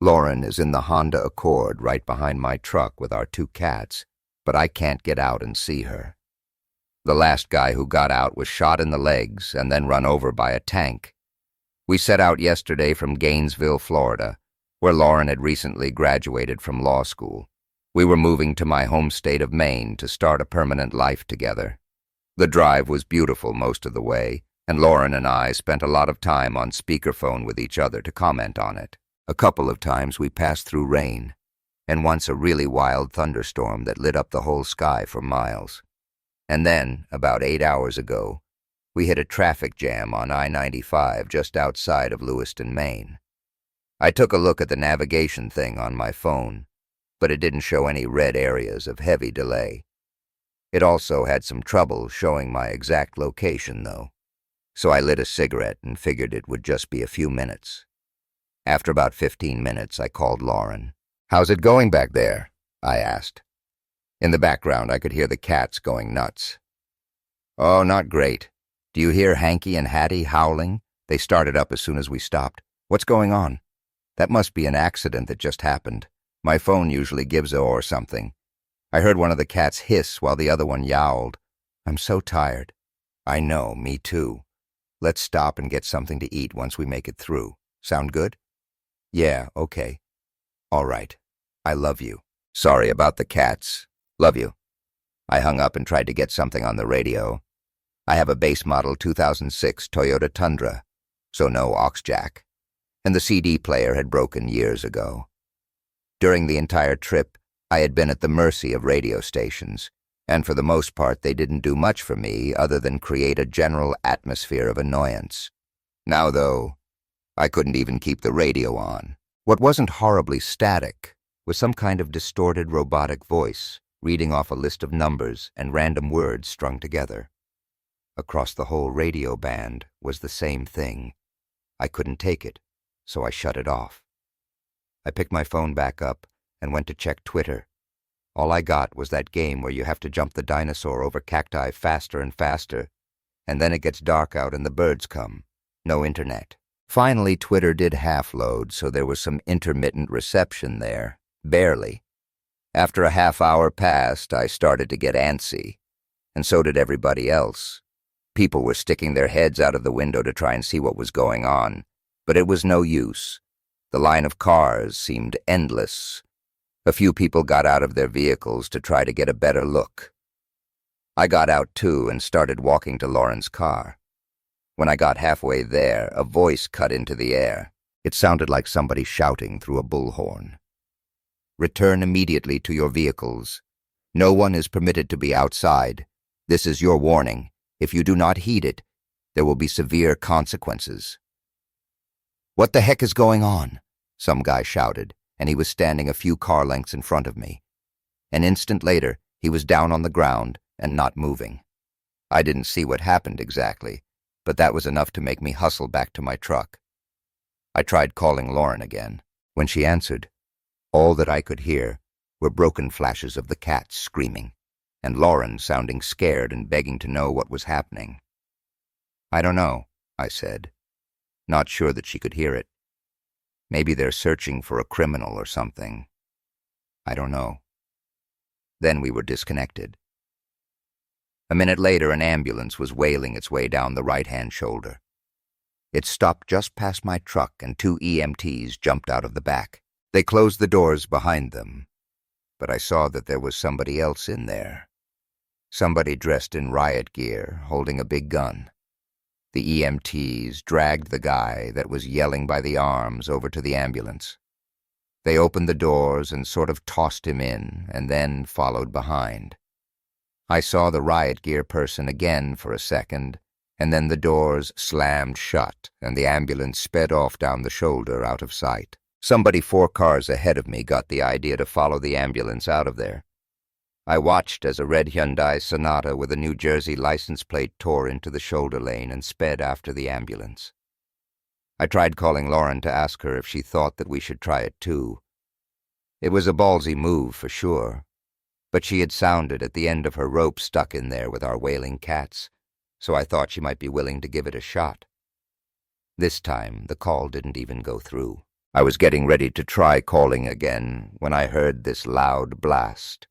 Lauren is in the Honda Accord right behind my truck with our two cats, but I can't get out and see her. The last guy who got out was shot in the legs and then run over by a tank. We set out yesterday from Gainesville, Florida, where Lauren had recently graduated from law school. We were moving to my home state of Maine to start a permanent life together. The drive was beautiful most of the way, and Lauren and I spent a lot of time on speakerphone with each other to comment on it. A couple of times we passed through rain, and once a really wild thunderstorm that lit up the whole sky for miles. And then, about 8 hours ago, we hit a traffic jam on I-95 just outside of Lewiston, Maine. I took a look at the navigation thing on my phone, but it didn't show any red areas of heavy delay. It also had some trouble showing my exact location, though, so I lit a cigarette and figured it would just be a few minutes. After about 15 minutes, I called Lauren. "How's it going back there?" I asked. In the background, I could hear the cats going nuts. "Oh, not great. Do you hear Hanky and Hattie howling? They started up as soon as we stopped. What's going on?" "That must be an accident that just happened. My phone usually gives a or something. I heard one of the cats hiss while the other one yowled. I'm so tired." "I know, me too. Let's stop and get something to eat once we make it through. Sound good?" "Yeah, okay." "All right. I love you." "Sorry about the cats. Love you." I hung up and tried to get something on the radio. I have a base model 2006 Toyota Tundra, so no aux jack, and the CD player had broken years ago. During the entire trip, I had been at the mercy of radio stations, and for the most part they didn't do much for me other than create a general atmosphere of annoyance. Now, though, I couldn't even keep the radio on. What wasn't horribly static was some kind of distorted robotic voice, reading off a list of numbers and random words strung together. Across the whole radio band was the same thing. I couldn't take it, so I shut it off. I picked my phone back up and went to check Twitter. All I got was that game where you have to jump the dinosaur over cacti faster and faster, and then it gets dark out and the birds come. No internet. Finally, Twitter did half-load, so there was some intermittent reception there. Barely. After a half hour passed, I started to get antsy, and so did everybody else. People were sticking their heads out of the window to try and see what was going on, but it was no use. The line of cars seemed endless. A few people got out of their vehicles to try to get a better look. I got out too and started walking to Lauren's car. When I got halfway there, a voice cut into the air. It sounded like somebody shouting through a bullhorn. "Return immediately to your vehicles. No one is permitted to be outside. This is your warning. If you do not heed it, there will be severe consequences." "What the heck is going on?" some guy shouted, and he was standing a few car lengths in front of me. An instant later, he was down on the ground and not moving. I didn't see what happened exactly, but that was enough to make me hustle back to my truck. I tried calling Lauren again. When she answered, all that I could hear were broken flashes of the cats screaming, and Lauren sounding scared and begging to know what was happening. "I don't know," I said, not sure that she could hear it. "Maybe they're searching for a criminal or something. I don't know." Then we were disconnected. A minute later, an ambulance was wailing its way down the right-hand shoulder. It stopped just past my truck, and 2 EMTs jumped out of the back. They closed the doors behind them, but I saw that there was somebody else in there. Somebody dressed in riot gear, holding a big gun. The EMTs dragged the guy that was yelling by the arms over to the ambulance. They opened the doors and sort of tossed him in, and then followed behind. I saw the riot gear person again for a second, and then the doors slammed shut, and the ambulance sped off down the shoulder out of sight. Somebody 4 cars ahead of me got the idea to follow the ambulance out of there. I watched as a red Hyundai Sonata with a New Jersey license plate tore into the shoulder lane and sped after the ambulance. I tried calling Lauren to ask her if she thought that we should try it too. It was a ballsy move for sure, but she had sounded at the end of her rope stuck in there with our wailing cats, so I thought she might be willing to give it a shot. This time, the call didn't even go through. I was getting ready to try calling again when I heard this loud blast.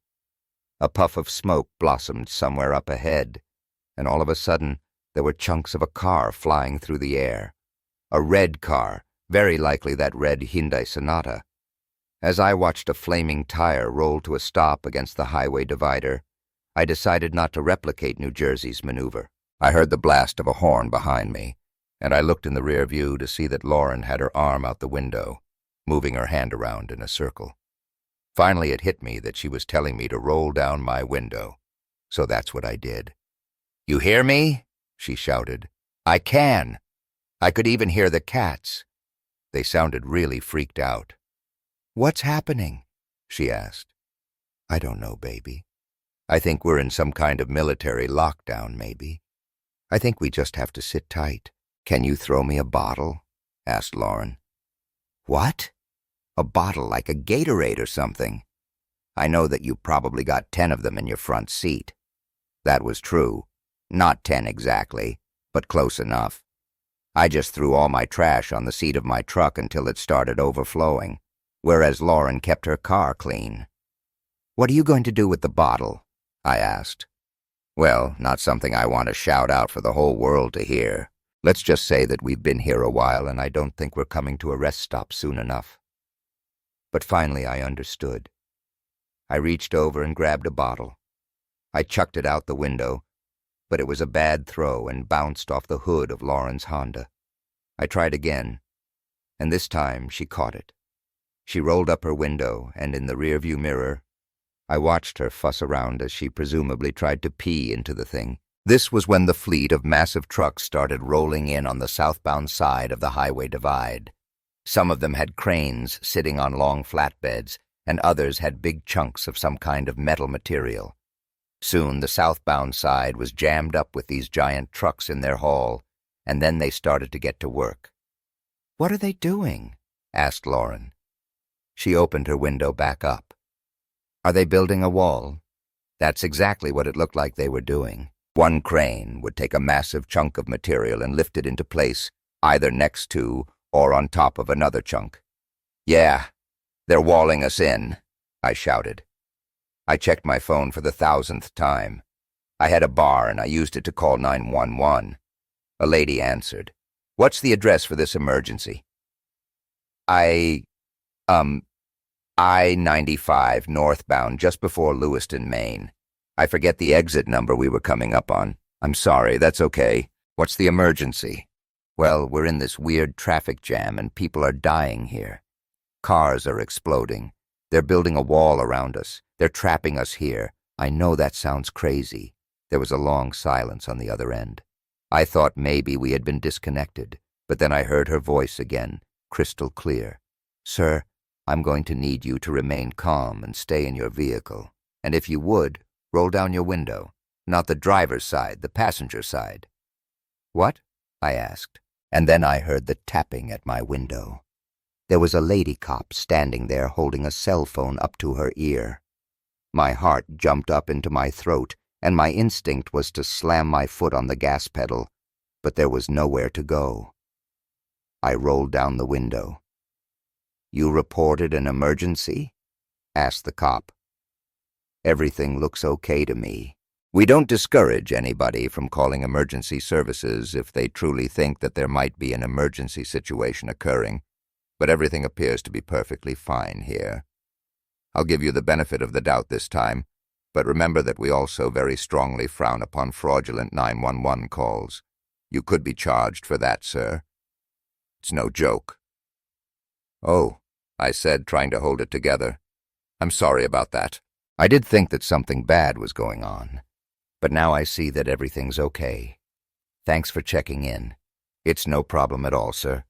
A puff of smoke blossomed somewhere up ahead, and all of a sudden there were chunks of a car flying through the air. A red car, very likely that red Hyundai Sonata. As I watched a flaming tire roll to a stop against the highway divider, I decided not to replicate New Jersey's maneuver. I heard the blast of a horn behind me, and I looked in the rear view to see that Lauren had her arm out the window, moving her hand around in a circle. Finally, it hit me that she was telling me to roll down my window, so that's what I did. "You hear me?" she shouted. "I can." I could even hear the cats. They sounded really freaked out. "What's happening?" she asked. "I don't know, baby. I think we're in some kind of military lockdown, maybe. I think we just have to sit tight." "Can you throw me a bottle?" asked Lauren. "What? A bottle like a Gatorade or something? I know that you probably got 10 of them in your front seat." That was true. Not 10 exactly, but close enough. I just threw all my trash on the seat of my truck until it started overflowing, whereas Lauren kept her car clean. "What are you going to do with the bottle?" I asked. "Well, not something I want to shout out for the whole world to hear. Let's just say that we've been here a while and I don't think we're coming to a rest stop soon enough." But finally I understood. I reached over and grabbed a bottle. I chucked it out the window, but it was a bad throw and bounced off the hood of Lauren's Honda. I tried again, and this time she caught it. She rolled up her window, and in the rearview mirror, I watched her fuss around as she presumably tried to pee into the thing. This was when the fleet of massive trucks started rolling in on the southbound side of the highway divide. Some of them had cranes sitting on long flatbeds, and others had big chunks of some kind of metal material. Soon the southbound side was jammed up with these giant trucks in their haul, and then they started to get to work. "What are they doing?" asked Lauren. She opened her window back up. "Are they building a wall?" That's exactly what it looked like they were doing. One crane would take a massive chunk of material and lift it into place, either next to or on top of another chunk. "Yeah, they're walling us in," I shouted. I checked my phone for the 1,000th time. I had a bar and I used it to call 911. A lady answered. "What's the address for this emergency?" I-95 northbound just before Lewiston, Maine. I forget the exit number we were coming up on. I'm sorry, that's okay. What's the emergency? Well, we're in this weird traffic jam and people are dying here. Cars are exploding. They're building a wall around us. They're trapping us here. I know that sounds crazy. There was a long silence on the other end. I thought maybe we had been disconnected, but then I heard her voice again, crystal clear. "Sir, I'm going to need you to remain calm and stay in your vehicle. And if you would, roll down your window. Not the driver's side, the passenger side." "What?" I asked. And then I heard the tapping at my window. There was a lady cop standing there holding a cell phone up to her ear. My heart jumped up into my throat, and my instinct was to slam my foot on the gas pedal, but there was nowhere to go. I rolled down the window. "You reported an emergency?" asked the cop. "Everything looks okay to me. We don't discourage anybody from calling emergency services if they truly think that there might be an emergency situation occurring, but everything appears to be perfectly fine here. I'll give you the benefit of the doubt this time, but remember that we also very strongly frown upon fraudulent 911 calls. You could be charged for that, sir. It's no joke." "Oh," I said, trying to hold it together. "I'm sorry about that. I did think that something bad was going on, but now I see that everything's okay. Thanks for checking in." "It's no problem at all, sir,"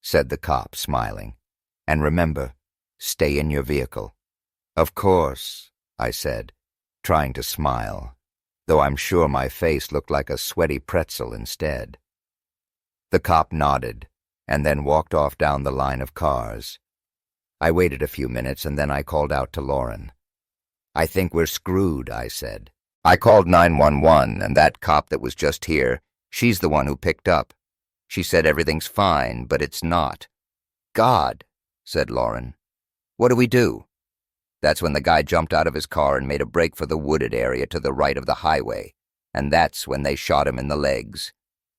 said the cop, smiling. "And remember, stay in your vehicle." "Of course," I said, trying to smile, though I'm sure my face looked like a sweaty pretzel instead. The cop nodded, and then walked off down the line of cars. I waited a few minutes, and then I called out to Lauren. "I think we're screwed," I said. "I called 911, and that cop that was just here, she's the one who picked up. She said everything's fine, but it's not. God, said Lauren. "What do we do?" That's when the guy jumped out of his car and made a break for the wooded area to the right of the highway, and that's when they shot him in the legs.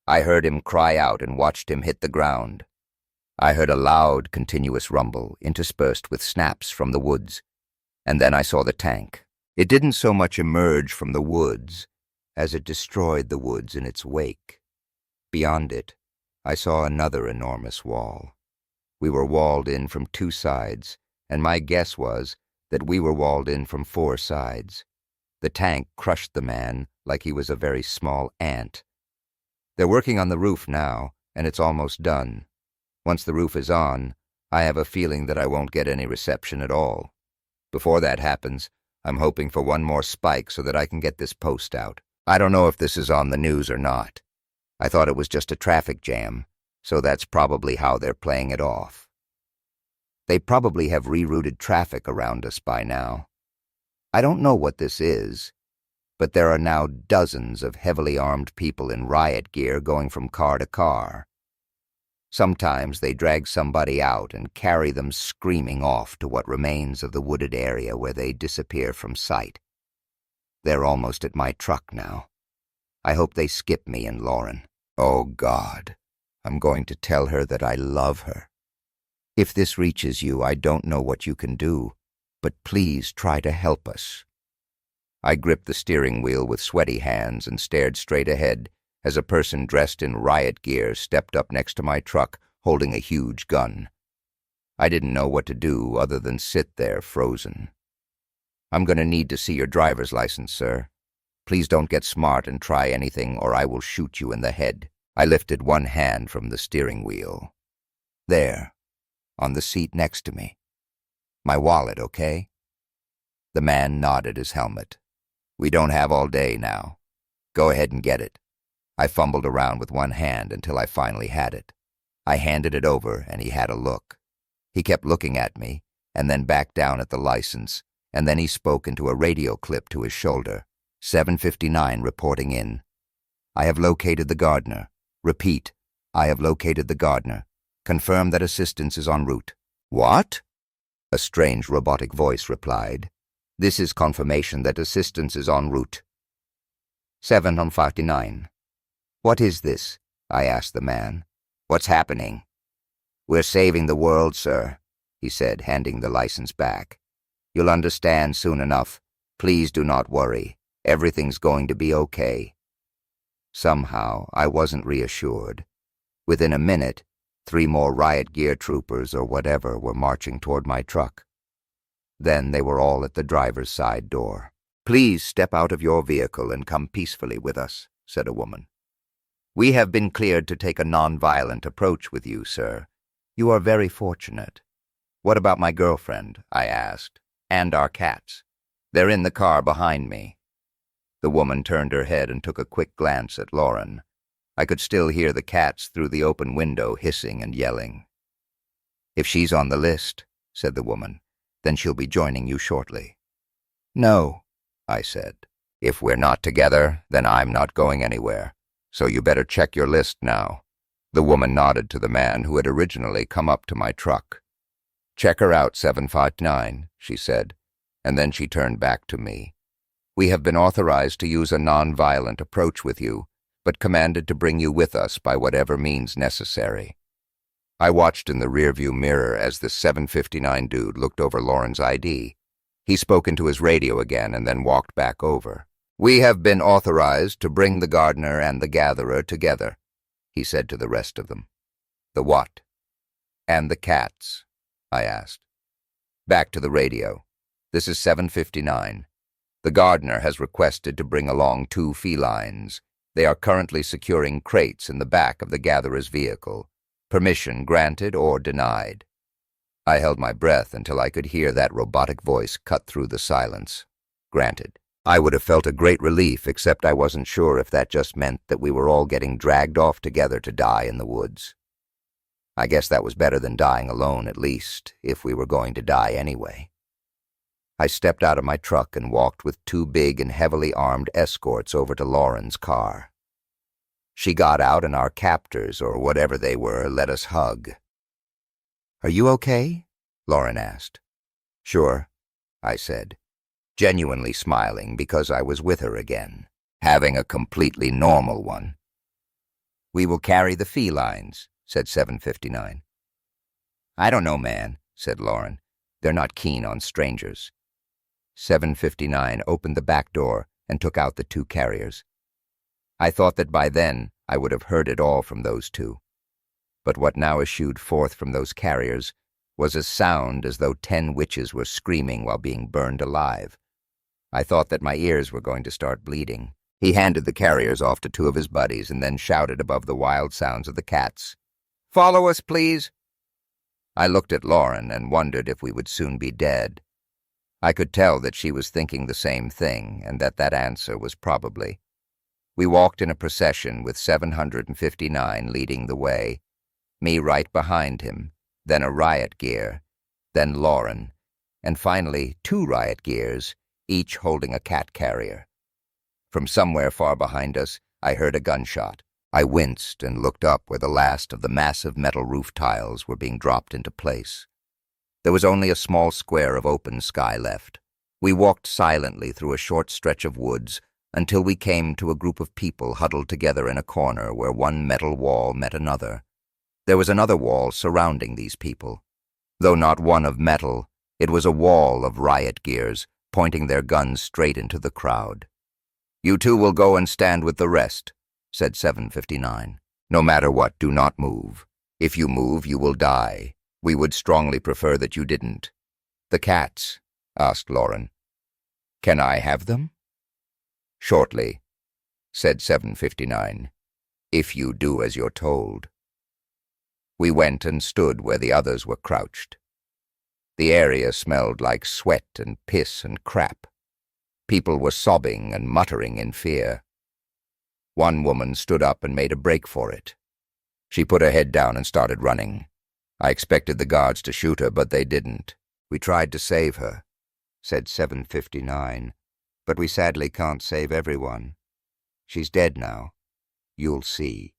I heard him cry out and watched him hit the ground. I heard a loud, continuous rumble, interspersed with snaps from the woods, and then I saw the tank. It didn't so much emerge from the woods as it destroyed the woods in its wake. Beyond it, I saw another enormous wall. We were walled in from 2 sides, and my guess was that we were walled in from 4 sides. The tank crushed the man like he was a very small ant. They're working on the roof now, and it's almost done. Once the roof is on, I have a feeling that I won't get any reception at all. Before that happens, I'm hoping for one more spike so that I can get this post out. I don't know if this is on the news or not. I thought it was just a traffic jam, so that's probably how they're playing it off. They probably have rerouted traffic around us by now. I don't know what this is, but there are now dozens of heavily armed people in riot gear going from car to car. Sometimes they drag somebody out and carry them screaming off to what remains of the wooded area where they disappear from sight. They're almost at my truck now. I hope they skip me and Lauren. Oh, God, I'm going to tell her that I love her. If this reaches you, I don't know what you can do, but please try to help us. I gripped the steering wheel with sweaty hands and stared straight ahead as a person dressed in riot gear stepped up next to my truck holding a huge gun. I didn't know what to do other than sit there frozen. "I'm going to need to see your driver's license, sir. Please don't get smart and try anything or I will shoot you in the head." I lifted one hand from the steering wheel. "There, on the seat next to me. My wallet, okay?" The man nodded his helmet. "We don't have all day now. Go ahead and get it." I fumbled around with one hand until I finally had it. I handed it over and he had a look. He kept looking at me and then back down at the license, and then he spoke into a radio clip to his shoulder. 759 reporting in. "I have located the gardener. Repeat, I have located the gardener. Confirm that assistance is en route." "What?" A strange robotic voice replied. "This is confirmation that assistance is en route." 759. "What is this?" I asked the man. "What's happening?" "We're saving the world, sir," he said, handing the license back. "You'll understand soon enough. Please do not worry. Everything's going to be okay." Somehow, I wasn't reassured. Within a minute, 3 more riot gear troopers or whatever were marching toward my truck. Then they were all at the driver's side door. "Please step out of your vehicle and come peacefully with us," said a woman. "We have been cleared to take a non-violent approach with you, sir. You are very fortunate." "What about my girlfriend?" I asked. "And our cats?" "They're in the car behind me." The woman turned her head and took a quick glance at Lauren. I could still hear the cats through the open window hissing and yelling. "If she's on the list," said the woman, "then she'll be joining you shortly." "No," I said. "If we're not together, then I'm not going anywhere. So you better check your list now." The woman nodded to the man who had originally come up to my truck. "Check her out, 759, she said, and then she turned back to me. "We have been authorized to use a non-violent approach with you, but commanded to bring you with us by whatever means necessary." I watched in the rearview mirror as the 759 dude looked over Lauren's ID. He spoke into his radio again and then walked back over. "We have been authorized to bring the gardener and the gatherer together," he said to the rest of them. "The what?" "And the cats," I asked. Back to the radio. "This is 759. The gardener has requested to bring along 2 felines. They are currently securing crates in the back of the gatherer's vehicle. Permission granted or denied?" I held my breath until I could hear that robotic voice cut through the silence. "Granted." I would have felt a great relief, except I wasn't sure if that just meant that we were all getting dragged off together to die in the woods. I guess that was better than dying alone, at least, if we were going to die anyway. I stepped out of my truck and walked with 2 big and heavily armed escorts over to Lauren's car. She got out and our captors, or whatever they were, let us hug. "Are you okay?" Lauren asked. Sure, I said, genuinely smiling because I was with her again, having a completely normal one. We will carry the felines, said 759. I don't know, man, said Lauren. They're not keen on strangers. 759 opened the back door and took out the two carriers. I thought that by then I would have heard it all from those two. But what now issued forth from those carriers was a sound as though 10 witches were screaming while being burned alive. I thought that my ears were going to start bleeding. He handed the carriers off to 2 of his buddies and then shouted above the wild sounds of the cats, "Follow us, please." I looked at Lauren and wondered if we would soon be dead. I could tell that she was thinking the same thing and that answer was probably. We walked in a procession with 759 leading the way, me right behind him, then a riot gear, then Lauren, and finally 2 riot gears, each holding a cat carrier. From somewhere far behind us, I heard a gunshot. I winced and looked up where the last of the massive metal roof tiles were being dropped into place. There was only a small square of open sky left. We walked silently through a short stretch of woods until we came to a group of people huddled together in a corner where one metal wall met another. There was another wall surrounding these people. Though not one of metal, it was a wall of riot gears pointing their guns straight into the crowd. "You two will go and stand with the rest," said 759. "No matter what, do not move. If you move, you will die. We would strongly prefer that you didn't." "The cats?" asked Lauren. "Can I have them?" "Shortly," said 759, "if you do as you're told." We went and stood where the others were crouched. The area smelled like sweat and piss and crap. People were sobbing and muttering in fear. One woman stood up and made a break for it. She put her head down and started running. I expected the guards to shoot her, but they didn't. "We tried to save her," said 759, "but we sadly can't save everyone. She's dead now. You'll see."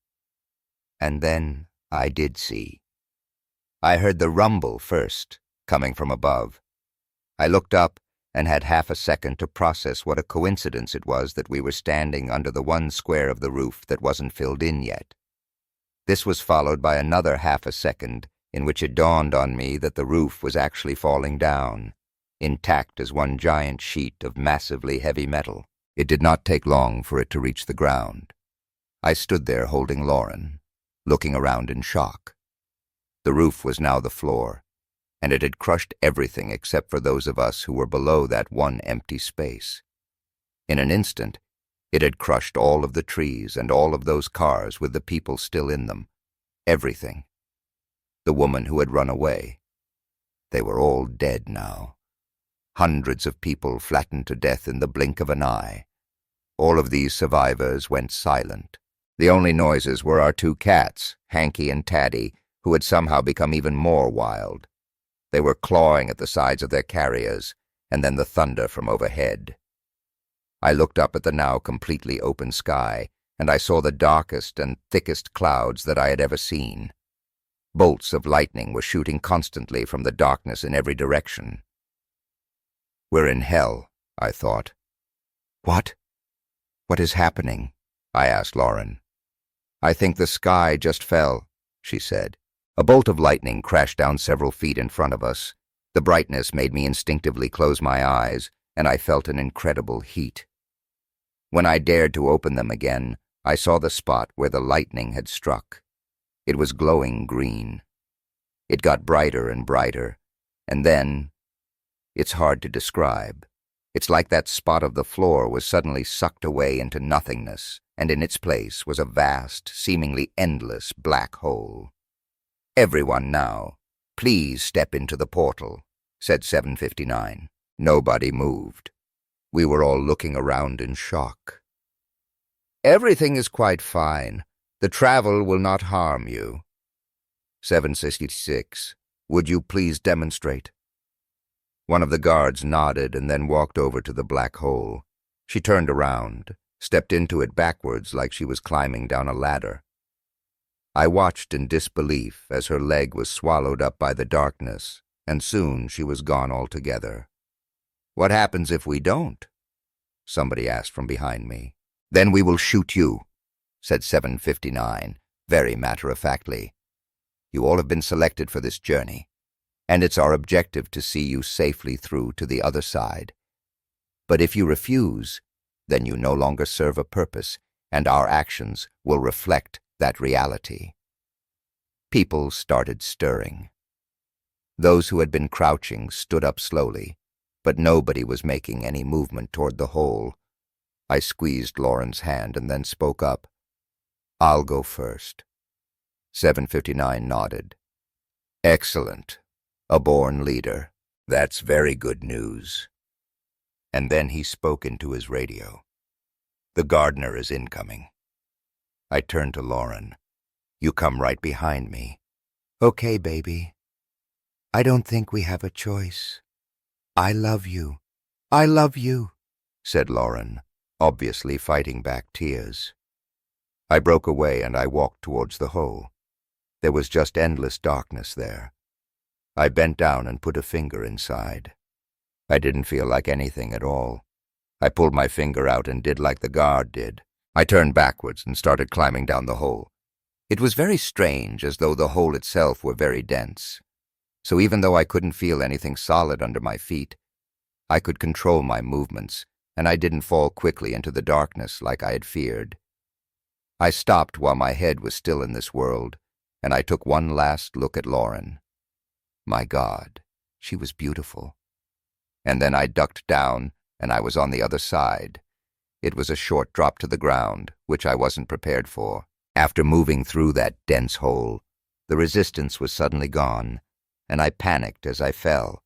And then I did see. I heard the rumble first, coming from above. I looked up and had half a second to process what a coincidence it was that we were standing under the one square of the roof that wasn't filled in yet. This was followed by another half a second in which it dawned on me that the roof was actually falling down, intact as one giant sheet of massively heavy metal. It did not take long for it to reach the ground. I stood there holding Lauren, looking around in shock. The roof was now the floor, and it had crushed everything except for those of us who were below that one empty space. In an instant, it had crushed all of the trees and all of those cars with the people still in them. Everything. The woman who had run away. They were all dead now. Hundreds of people flattened to death in the blink of an eye. All of these survivors went silent. The only noises were our 2 cats, Hanky and Taddy, who had somehow become even more wild. They were clawing at the sides of their carriers, and then the thunder from overhead. I looked up at the now completely open sky, and I saw the darkest and thickest clouds that I had ever seen. Bolts of lightning were shooting constantly from the darkness in every direction. "We're in hell," I thought. "What? What is happening?" I asked Lauren. "I think the sky just fell," she said. A bolt of lightning crashed down several feet in front of us. The brightness made me instinctively close my eyes, and I felt an incredible heat. When I dared to open them again, I saw the spot where the lightning had struck. It was glowing green. It got brighter and brighter, and then, it's hard to describe. It's like that spot of the floor was suddenly sucked away into nothingness, and in its place was a vast, seemingly endless black hole. "Everyone now, please step into the portal," said 759. Nobody moved. We were all looking around in shock. "Everything is quite fine. The travel will not harm you." 766, "Would you please demonstrate?" One of the guards nodded and then walked over to the black hole. She turned around, stepped into it backwards like she was climbing down a ladder. I watched in disbelief as her leg was swallowed up by the darkness, and soon she was gone altogether. "What happens if we don't?" somebody asked from behind me. "Then we will shoot you," said 759, very matter-of-factly. "You all have been selected for this journey, and it's our objective to see you safely through to the other side. But if you refuse, then you no longer serve a purpose, and our actions will reflect that reality." People started stirring. Those who had been crouching stood up slowly, but nobody was making any movement toward the hole. I squeezed Lauren's hand and then spoke up. "I'll go first." 759 nodded. "Excellent. A born leader. That's very good news." And then he spoke into his radio. "The gardener is incoming." I turned to Lauren. "You come right behind me." "Okay, baby. I don't think we have a choice. I love you. I love you," said Lauren, obviously fighting back tears. I broke away and I walked towards the hole. There was just endless darkness there. I bent down and put a finger inside. I didn't feel like anything at all. I pulled my finger out and did like the guard did. I turned backwards and started climbing down the hole. It was very strange, as though the hole itself were very dense. So even though I couldn't feel anything solid under my feet, I could control my movements, and I didn't fall quickly into the darkness like I had feared. I stopped while my head was still in this world, and I took one last look at Lauren. My God, she was beautiful. And then I ducked down, and I was on the other side. It was a short drop to the ground, which I wasn't prepared for. After moving through that dense hole, the resistance was suddenly gone, and I panicked as I fell.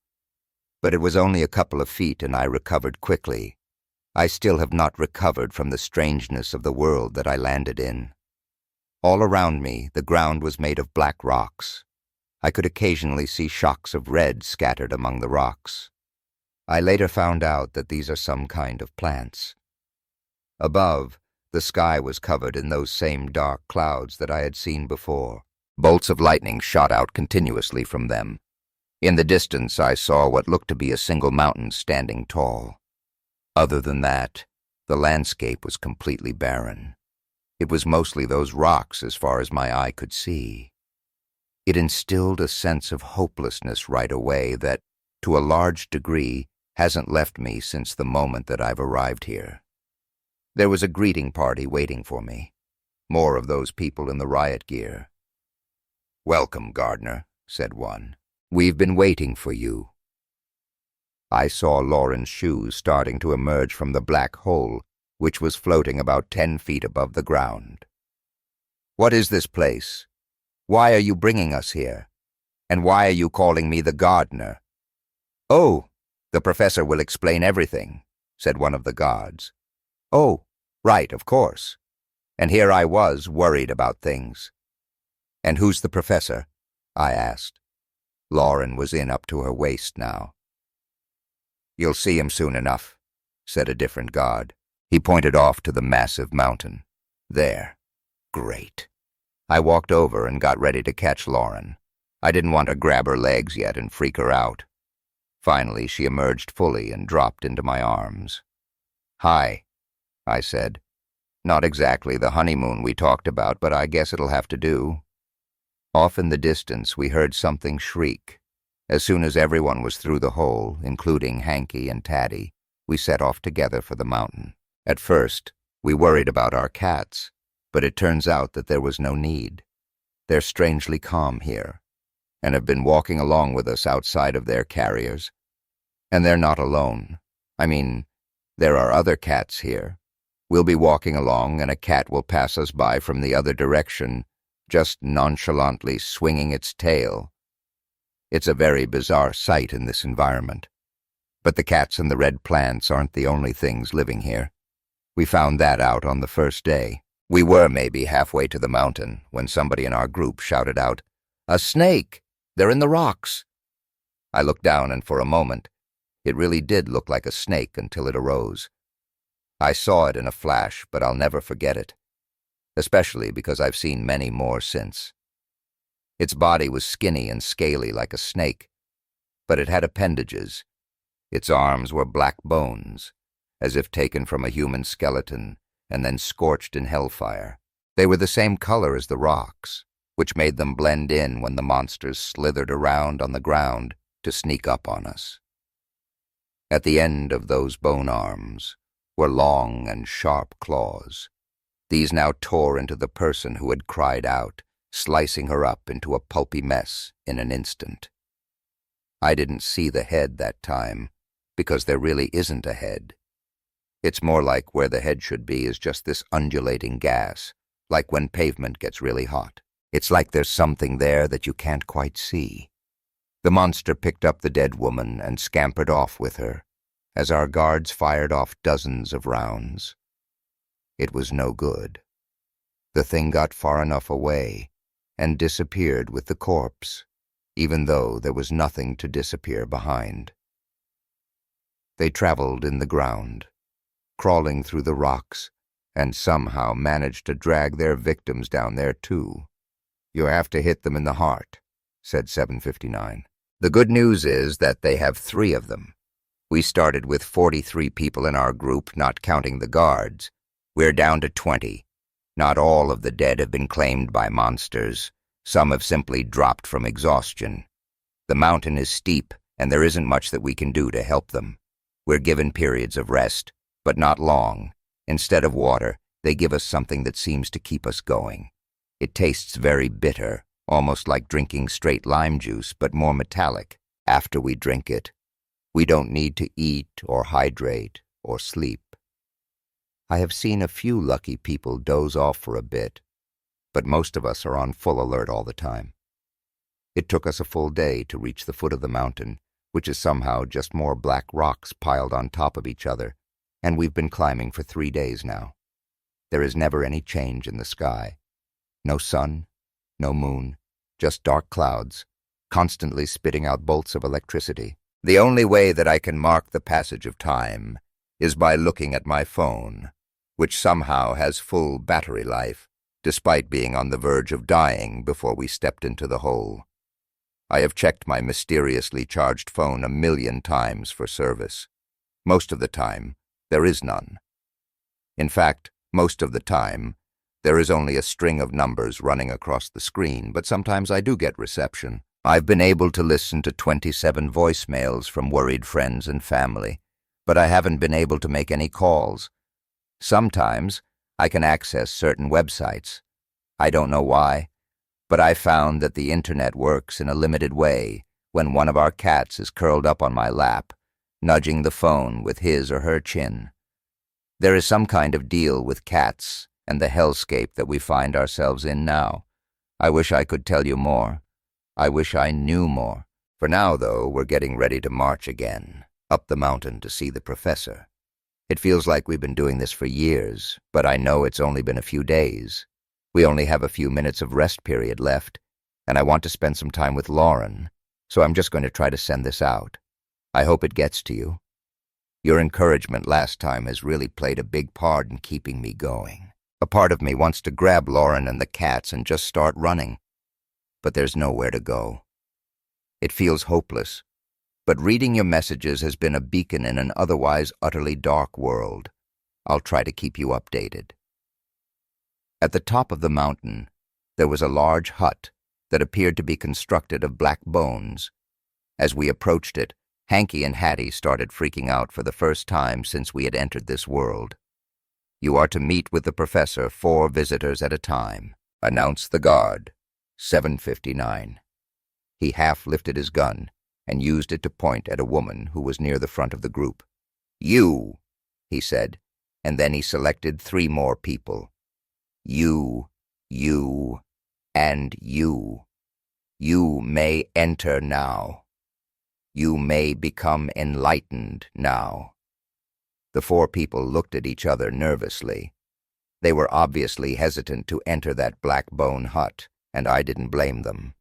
But it was only a couple of feet, and I recovered quickly. I still have not recovered from the strangeness of the world that I landed in. All around me, the ground was made of black rocks. I could occasionally see shocks of red scattered among the rocks. I later found out that these are some kind of plants. Above, the sky was covered in those same dark clouds that I had seen before. Bolts of lightning shot out continuously from them. In the distance, I saw what looked to be a single mountain standing tall. Other than that, the landscape was completely barren. It was mostly those rocks as far as my eye could see. It instilled a sense of hopelessness right away that, to a large degree, hasn't left me since the moment that I've arrived here. There was a greeting party waiting for me. More of those people in the riot gear. "Welcome, gardener," said one. "We've been waiting for you." I saw Lauren's shoes starting to emerge from the black hole, which was floating about 10 feet above the ground. "What is this place? Why are you bringing us here? And why are you calling me the gardener?" "Oh, the professor will explain everything," said one of the guards. "Oh, right, of course." And here I was, worried about things. "And who's the professor?" I asked. Lauren was in up to her waist now. "You'll see him soon enough," said a different guard. He pointed off to the massive mountain. "There. Great." I walked over and got ready to catch Lauren. I didn't want to grab her legs yet and freak her out. Finally, she emerged fully and dropped into my arms. "Hi," I said. "Not exactly the honeymoon we talked about, but I guess it'll have to do." Off in the distance, we heard something shriek. As soon as everyone was through the hole, including Hanky and Taddy, we set off together for the mountain. At first, we worried about our cats, but it turns out that there was no need. They're strangely calm here, and have been walking along with us outside of their carriers. And they're not alone. I mean, there are other cats here. We'll be walking along, and a cat will pass us by from the other direction, just nonchalantly swinging its tail. It's a very bizarre sight in this environment. But the cats and the red plants aren't the only things living here. We found that out on the first day. We were maybe halfway to the mountain when somebody in our group shouted out, "A snake! They're in the rocks!" I looked down, and for a moment, it really did look like a snake until it arose. I saw it in a flash, but I'll never forget it, especially because I've seen many more since. Its body was skinny and scaly like a snake, but it had appendages. Its arms were black bones, as if taken from a human skeleton and then scorched in hellfire. They were the same color as the rocks, which made them blend in when the monsters slithered around on the ground to sneak up on us. At the end of those bone arms were long and sharp claws. These now tore into the person who had cried out, slicing her up into a pulpy mess in an instant. I didn't see the head that time, because there really isn't a head. It's more like where the head should be is just this undulating gas, like when pavement gets really hot. It's like there's something there that you can't quite see. The monster picked up the dead woman and scampered off with her, as our guards fired off dozens of rounds. It was no good. The thing got far enough away and disappeared with the corpse, even though there was nothing to disappear behind. They traveled in the ground, crawling through the rocks, and somehow managed to drag their victims down there too. "You have to hit them in the heart," said 759. "The good news is that they have 3 of them. We started with 43 people in our group, not counting the guards. We're down to 20. Not all of the dead have been claimed by monsters. Some have simply dropped from exhaustion. The mountain is steep, and there isn't much that we can do to help them. We're given periods of rest, but not long. Instead of water, they give us something that seems to keep us going. It tastes very bitter, almost like drinking straight lime juice, but more metallic. After we drink it, we don't need to eat or hydrate or sleep. I have seen a few lucky people doze off for a bit, but most of us are on full alert all the time. It took us a full day to reach the foot of the mountain, which is somehow just more black rocks piled on top of each other, and we've been climbing for 3 days now. There is never any change in the sky. No sun, no moon, just dark clouds, constantly spitting out bolts of electricity. The only way that I can mark the passage of time is by looking at my phone, which somehow has full battery life, despite being on the verge of dying before we stepped into the hole. I have checked my mysteriously charged phone 1,000,000 times for service. Most of the time, there is none. In fact, most of the time, there is only a string of numbers running across the screen, but sometimes I do get reception. I've been able to listen to 27 voicemails from worried friends and family, but I haven't been able to make any calls. Sometimes I can access certain websites. I don't know why, but I found that the internet works in a limited way when one of our cats is curled up on my lap, nudging the phone with his or her chin. There is some kind of deal with cats and the hellscape that we find ourselves in now. I wish I could tell you more. I wish I knew more. For now, though, we're getting ready to march again, up the mountain to see the professor. It feels like we've been doing this for years, but I know it's only been a few days. We only have a few minutes of rest period left, and I want to spend some time with Lauren, so I'm just going to try to send this out. I hope it gets to you. Your encouragement last time has really played a big part in keeping me going. A part of me wants to grab Lauren and the cats and just start running, but there's nowhere to go. It feels hopeless, but reading your messages has been a beacon in an otherwise utterly dark world. I'll try to keep you updated. At the top of the mountain, there was a large hut that appeared to be constructed of black bones. As we approached it, Hanky and Hattie started freaking out for the first time since we had entered this world. "You are to meet with the professor 4 visitors at a time," announced the guard, 759. He half lifted his gun and used it to point at a woman who was near the front of the group. "You," he said, and then he selected 3 more people. You, and you. You may enter now. You may become enlightened now. The 4 people looked at each other nervously. They were obviously hesitant to enter that black bone hut, and I didn't blame them.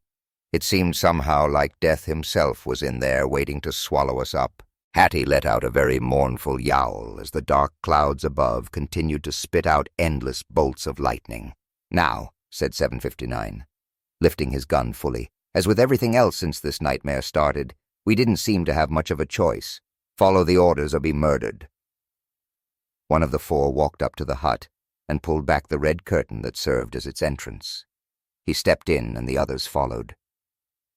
It seemed somehow like death himself was in there waiting to swallow us up. Hattie let out a very mournful yowl as the dark clouds above continued to spit out endless bolts of lightning. "Now," said 759, lifting his gun fully. "As with everything else since this nightmare started, We didn't seem to have much of a choice. Follow the orders or be murdered. One of the four walked up to the hut and pulled back the red curtain that served as its entrance. He stepped in and the others followed.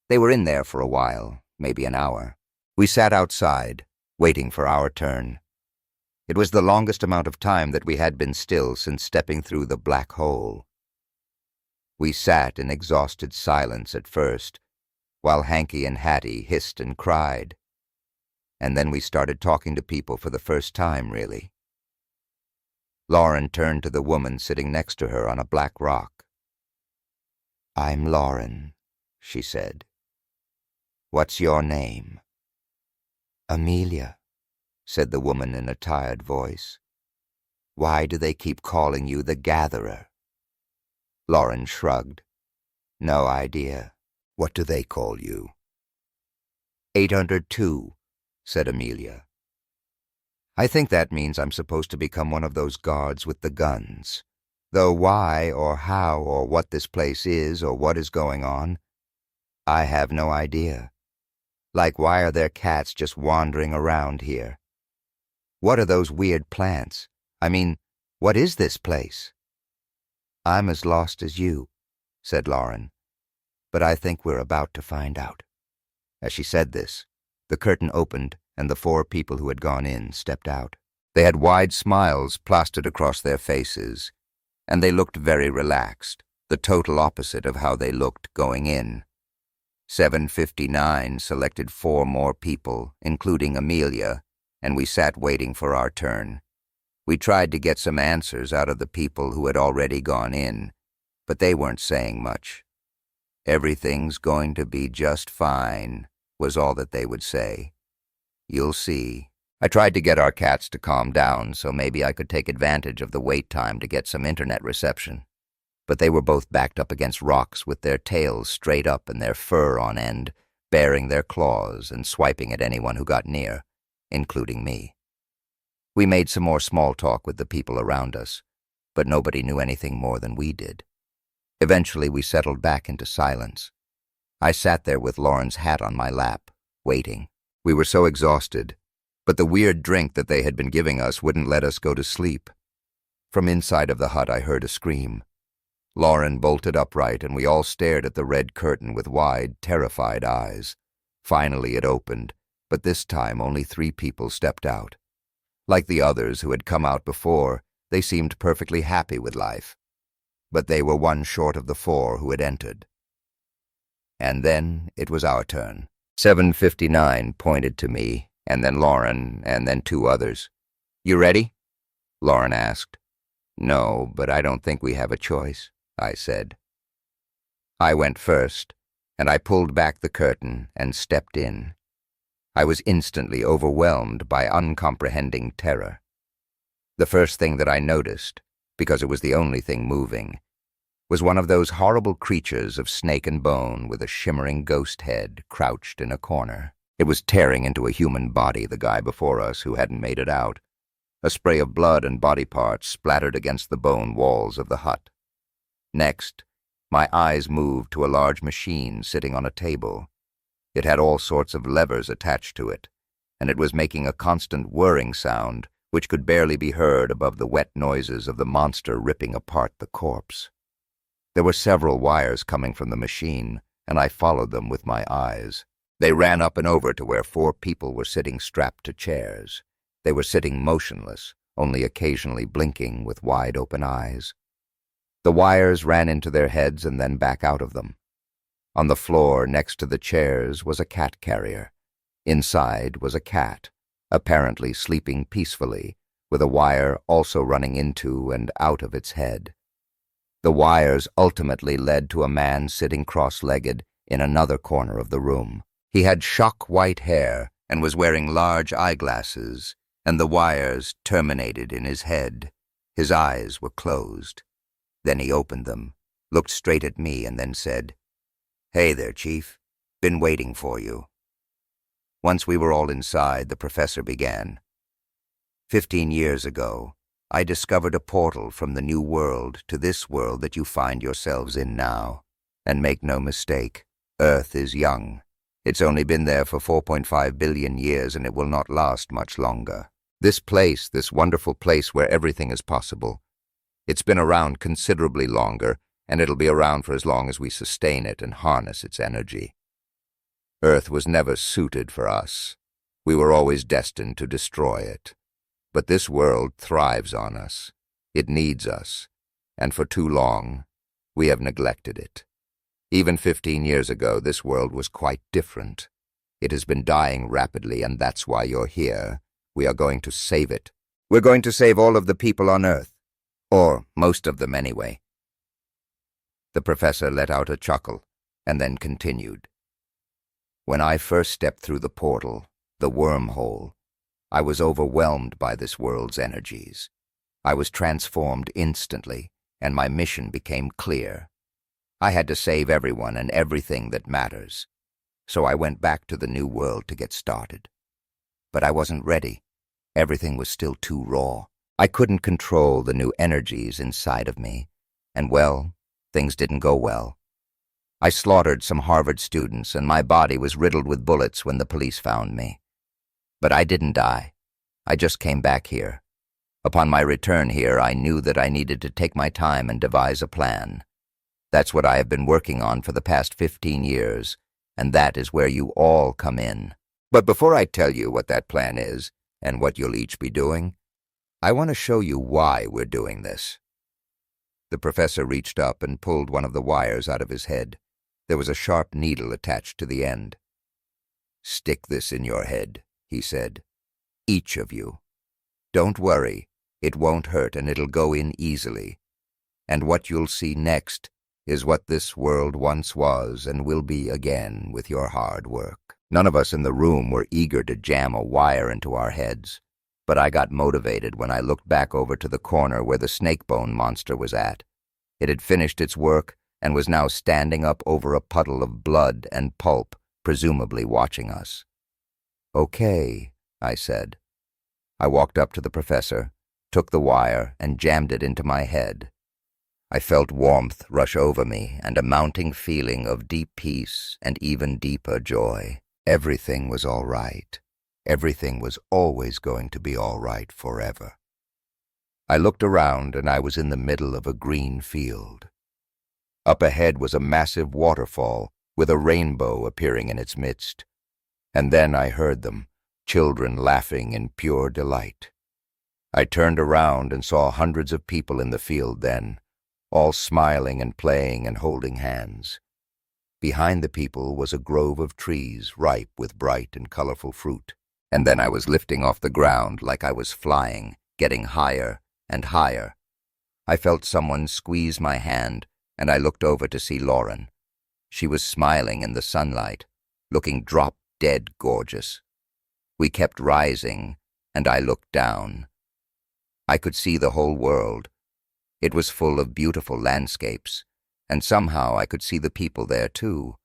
They were in there for a while, maybe an hour. We sat outside, waiting for our turn. It was the longest amount of time that we had been still since stepping through the black hole. We sat in exhausted silence at first, while Hanky and Hattie hissed and cried. And then we started talking to people for the first time, really. Lauren turned to the woman sitting next to her on a black rock. "I'm Lauren," she said. "What's your name?" "Amelia," said the woman in a tired voice. "Why do they keep calling you the Gatherer?" Lauren shrugged. "No idea. What do they call you?" 802, said Amelia. "I think that means I'm supposed to become one of those guards with the guns. Though why or how or what this place is or what is going on, I have no idea. Like, why are there cats just wandering around here? What are those weird plants? I mean, what is this place?" "I'm as lost as you," said Lauren. "But I think we're about to find out." As she said this, the curtain opened and the four people who had gone in stepped out. They had wide smiles plastered across their faces, and they looked very relaxed, the total opposite of how they looked going in. 759 selected 4 more people, including Amelia, and we sat waiting for our turn. We tried to get some answers out of the people who had already gone in, but they weren't saying much. "Everything's going to be just fine," was all that they would say. "You'll see." I tried to get our cats to calm down so maybe I could take advantage of the wait time to get some internet reception. But they were both backed up against rocks with their tails straight up and their fur on end, baring their claws and swiping at anyone who got near, including me. We made some more small talk with the people around us, but nobody knew anything more than we did. Eventually we settled back into silence. I sat there with Lauren's hat on my lap, waiting. We were so exhausted, but the weird drink that they had been giving us wouldn't let us go to sleep. From inside of the hut I heard a scream. Lauren bolted upright and we all stared at the red curtain with wide, terrified eyes. Finally it opened, but this time only 3 people stepped out. Like the others who had come out before, they seemed perfectly happy with life. But they were one short of the 4 who had entered. And then it was our turn. 759 pointed to me, and then Lauren, and then 2 others. "You ready?" Lauren asked. "No, but I don't think we have a choice," I said. I went first, and I pulled back the curtain and stepped in. I was instantly overwhelmed by uncomprehending terror. The first thing that I noticed, because it was the only thing moving, was one of those horrible creatures of snake and bone with a shimmering ghost head crouched in a corner. It was tearing into a human body, the guy before us who hadn't made it out. A spray of blood and body parts splattered against the bone walls of the hut. Next, my eyes moved to a large machine sitting on a table. It had all sorts of levers attached to it, and it was making a constant whirring sound which could barely be heard above the wet noises of the monster ripping apart the corpse. There were several wires coming from the machine, and I followed them with my eyes. They ran up and over to where 4 people were sitting strapped to chairs. They were sitting motionless, only occasionally blinking with wide-open eyes. The wires ran into their heads and then back out of them. On the floor next to the chairs was a cat carrier. Inside was a cat, apparently sleeping peacefully, with a wire also running into and out of its head. The wires ultimately led to a man sitting cross-legged in another corner of the room. He had shock white hair and was wearing large eyeglasses, and the wires terminated in his head. His eyes were closed. Then he opened them, looked straight at me, and then said, "Hey there, Chief. Been waiting for you." Once we were all inside, the professor began. 15 years ago, I discovered a portal from the new world to this world that you find yourselves in now. And make no mistake, Earth is young, It's only been there for 4.5 billion years, and it will not last much longer. This place, this wonderful place where everything is possible, it's been around considerably longer, and it'll be around for as long as we sustain it and harness its energy. Earth was never suited for us. We were always destined to destroy it. But this world thrives on us. It needs us, and for too long, we have neglected it. Even 15 years ago, this world was quite different. It has been dying rapidly, and that's why you're here. We are going to save it. We're going to save all of the people on Earth. Or most of them, anyway. The professor let out a chuckle, and then continued. When I first stepped through the portal, the wormhole, I was overwhelmed by this world's energies. I was transformed instantly, and my mission became clear. I had to save everyone and everything that matters. So I went back to the new world to get started. But I wasn't ready. Everything was still too raw. I couldn't control the new energies inside of me. And well, things didn't go well. I slaughtered some Harvard students, and my body was riddled with bullets when the police found me. But I didn't die. I just came back here. Upon my return here, I knew that I needed to take my time and devise a plan. That's what I have been working on for the past 15 years, and that is where you all come in. But before I tell you what that plan is, and what you'll each be doing, I want to show you why we're doing this. The professor reached up and pulled one of the wires out of his head. There was a sharp needle attached to the end. "Stick this in your head," he said. "Each of you. Don't worry, it won't hurt and it'll go in easily. And what you'll see next is what this world once was and will be again with your hard work." None of us in the room were eager to jam a wire into our heads, but I got motivated when I looked back over to the corner where the snakebone monster was at. It had finished its work and was now standing up over a puddle of blood and pulp, presumably watching us. "Okay," I said. I walked up to the professor, took the wire, and jammed it into my head. I felt warmth rush over me and a mounting feeling of deep peace and even deeper joy. Everything was all right. Everything was always going to be all right forever. I looked around, and I was in the middle of a green field. Up ahead was a massive waterfall with a rainbow appearing in its midst. And then I heard them, children laughing in pure delight. I turned around and saw hundreds of people in the field then, all smiling and playing and holding hands. Behind the people was a grove of trees ripe with bright and colorful fruit. And then I was lifting off the ground like I was flying, getting higher and higher. I felt someone squeeze my hand, and I looked over to see Lauren. She was smiling in the sunlight, looking drop-dead gorgeous. We kept rising, and I looked down. I could see the whole world. It was full of beautiful landscapes, and somehow I could see the people there too,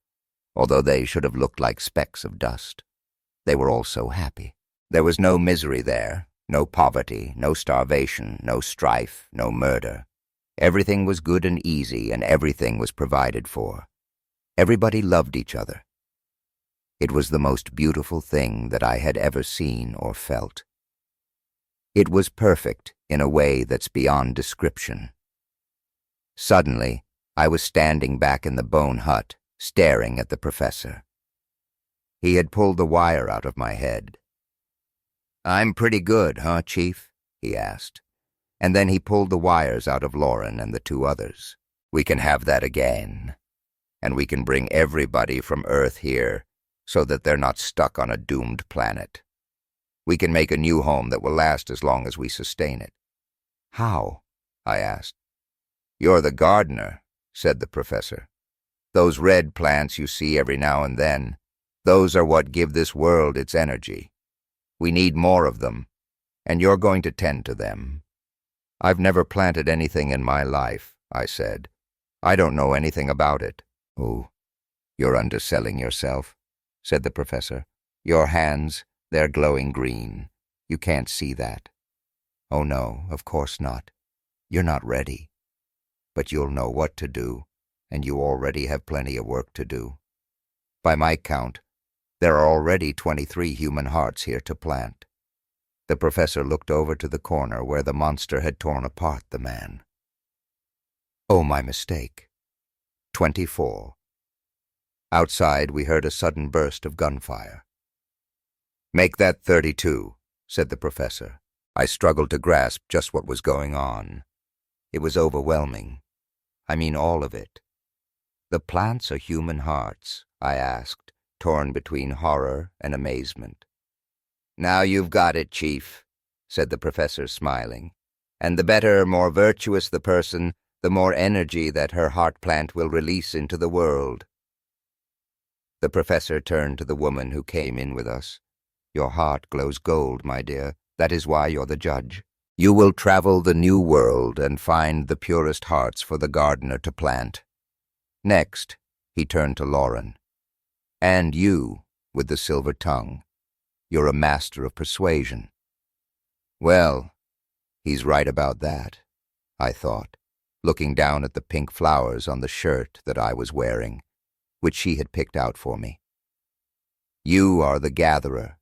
although they should have looked like specks of dust. They were all so happy. There was no misery there, no poverty, no starvation, no strife, no murder. Everything was good and easy, and everything was provided for. Everybody loved each other. It was the most beautiful thing that I had ever seen or felt. It was perfect in a way that's beyond description. Suddenly, I was standing back in the bone hut, staring at the professor. He had pulled the wire out of my head. "I'm pretty good, huh, Chief?" he asked. And then he pulled the wires out of Lauren and the two others. "We can have that again. And we can bring everybody from Earth here so that they're not stuck on a doomed planet. We can make a new home that will last as long as we sustain it." "How?" I asked. "You're the gardener," said the professor. "Those red plants you see every now and then, those are what give this world its energy. We need more of them, and you're going to tend to them." "I've never planted anything in my life," I said. "I don't know anything about it." "Oh, you're underselling yourself," said the professor. "Your hands, they're glowing green. You can't see that." "Oh no, of course not. You're not ready. But you'll know what to do, and you already have plenty of work to do. By my count, There are already 23 human hearts here to plant. The professor looked over to the corner where the monster had torn apart the man. Oh, my mistake. 24. Outside, we heard a sudden burst of gunfire. "Make that 32, said the professor. I struggled to grasp just what was going on. It was overwhelming. I mean all of it. The plants are human hearts, I asked, torn between horror and amazement. Now you've got it, Chief, said the professor, smiling. And the better, more virtuous the person, the more energy that her heart plant will release into the world. The professor turned to the woman who came in with us. Your heart glows gold, my dear. That is why you're the judge. You will travel the new world and find the purest hearts for the gardener to plant. Next, he turned to Lauren. And you, with the silver tongue. You're a master of persuasion. Well, he's right about that, I thought, looking down at the pink flowers on the shirt that I was wearing, which she had picked out for me. You are the gatherer.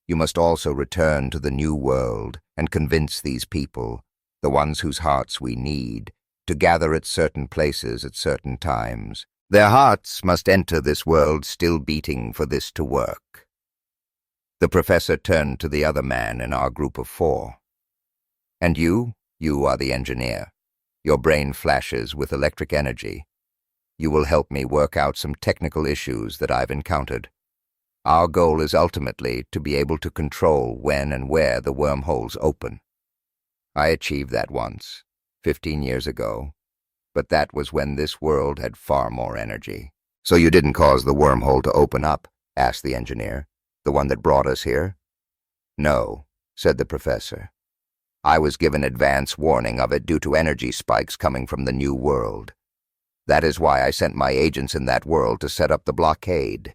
You must also return to the new world and convince these people, the ones whose hearts we need, to gather at certain places at certain times. Their hearts must enter this world still beating for this to work. The professor turned to the other man in our group of 4. And you are the engineer. Your brain flashes with electric energy. You will help me work out some technical issues that I've encountered. Our goal is ultimately to be able to control when and where the wormholes open. I achieved that once, 15 years ago, but that was when this world had far more energy. So you didn't cause the wormhole to open up? Asked the engineer. The one that brought us here? No, said the professor. I was given advance warning of it due to energy spikes coming from the new world. That is why I sent my agents in that world to set up the blockade.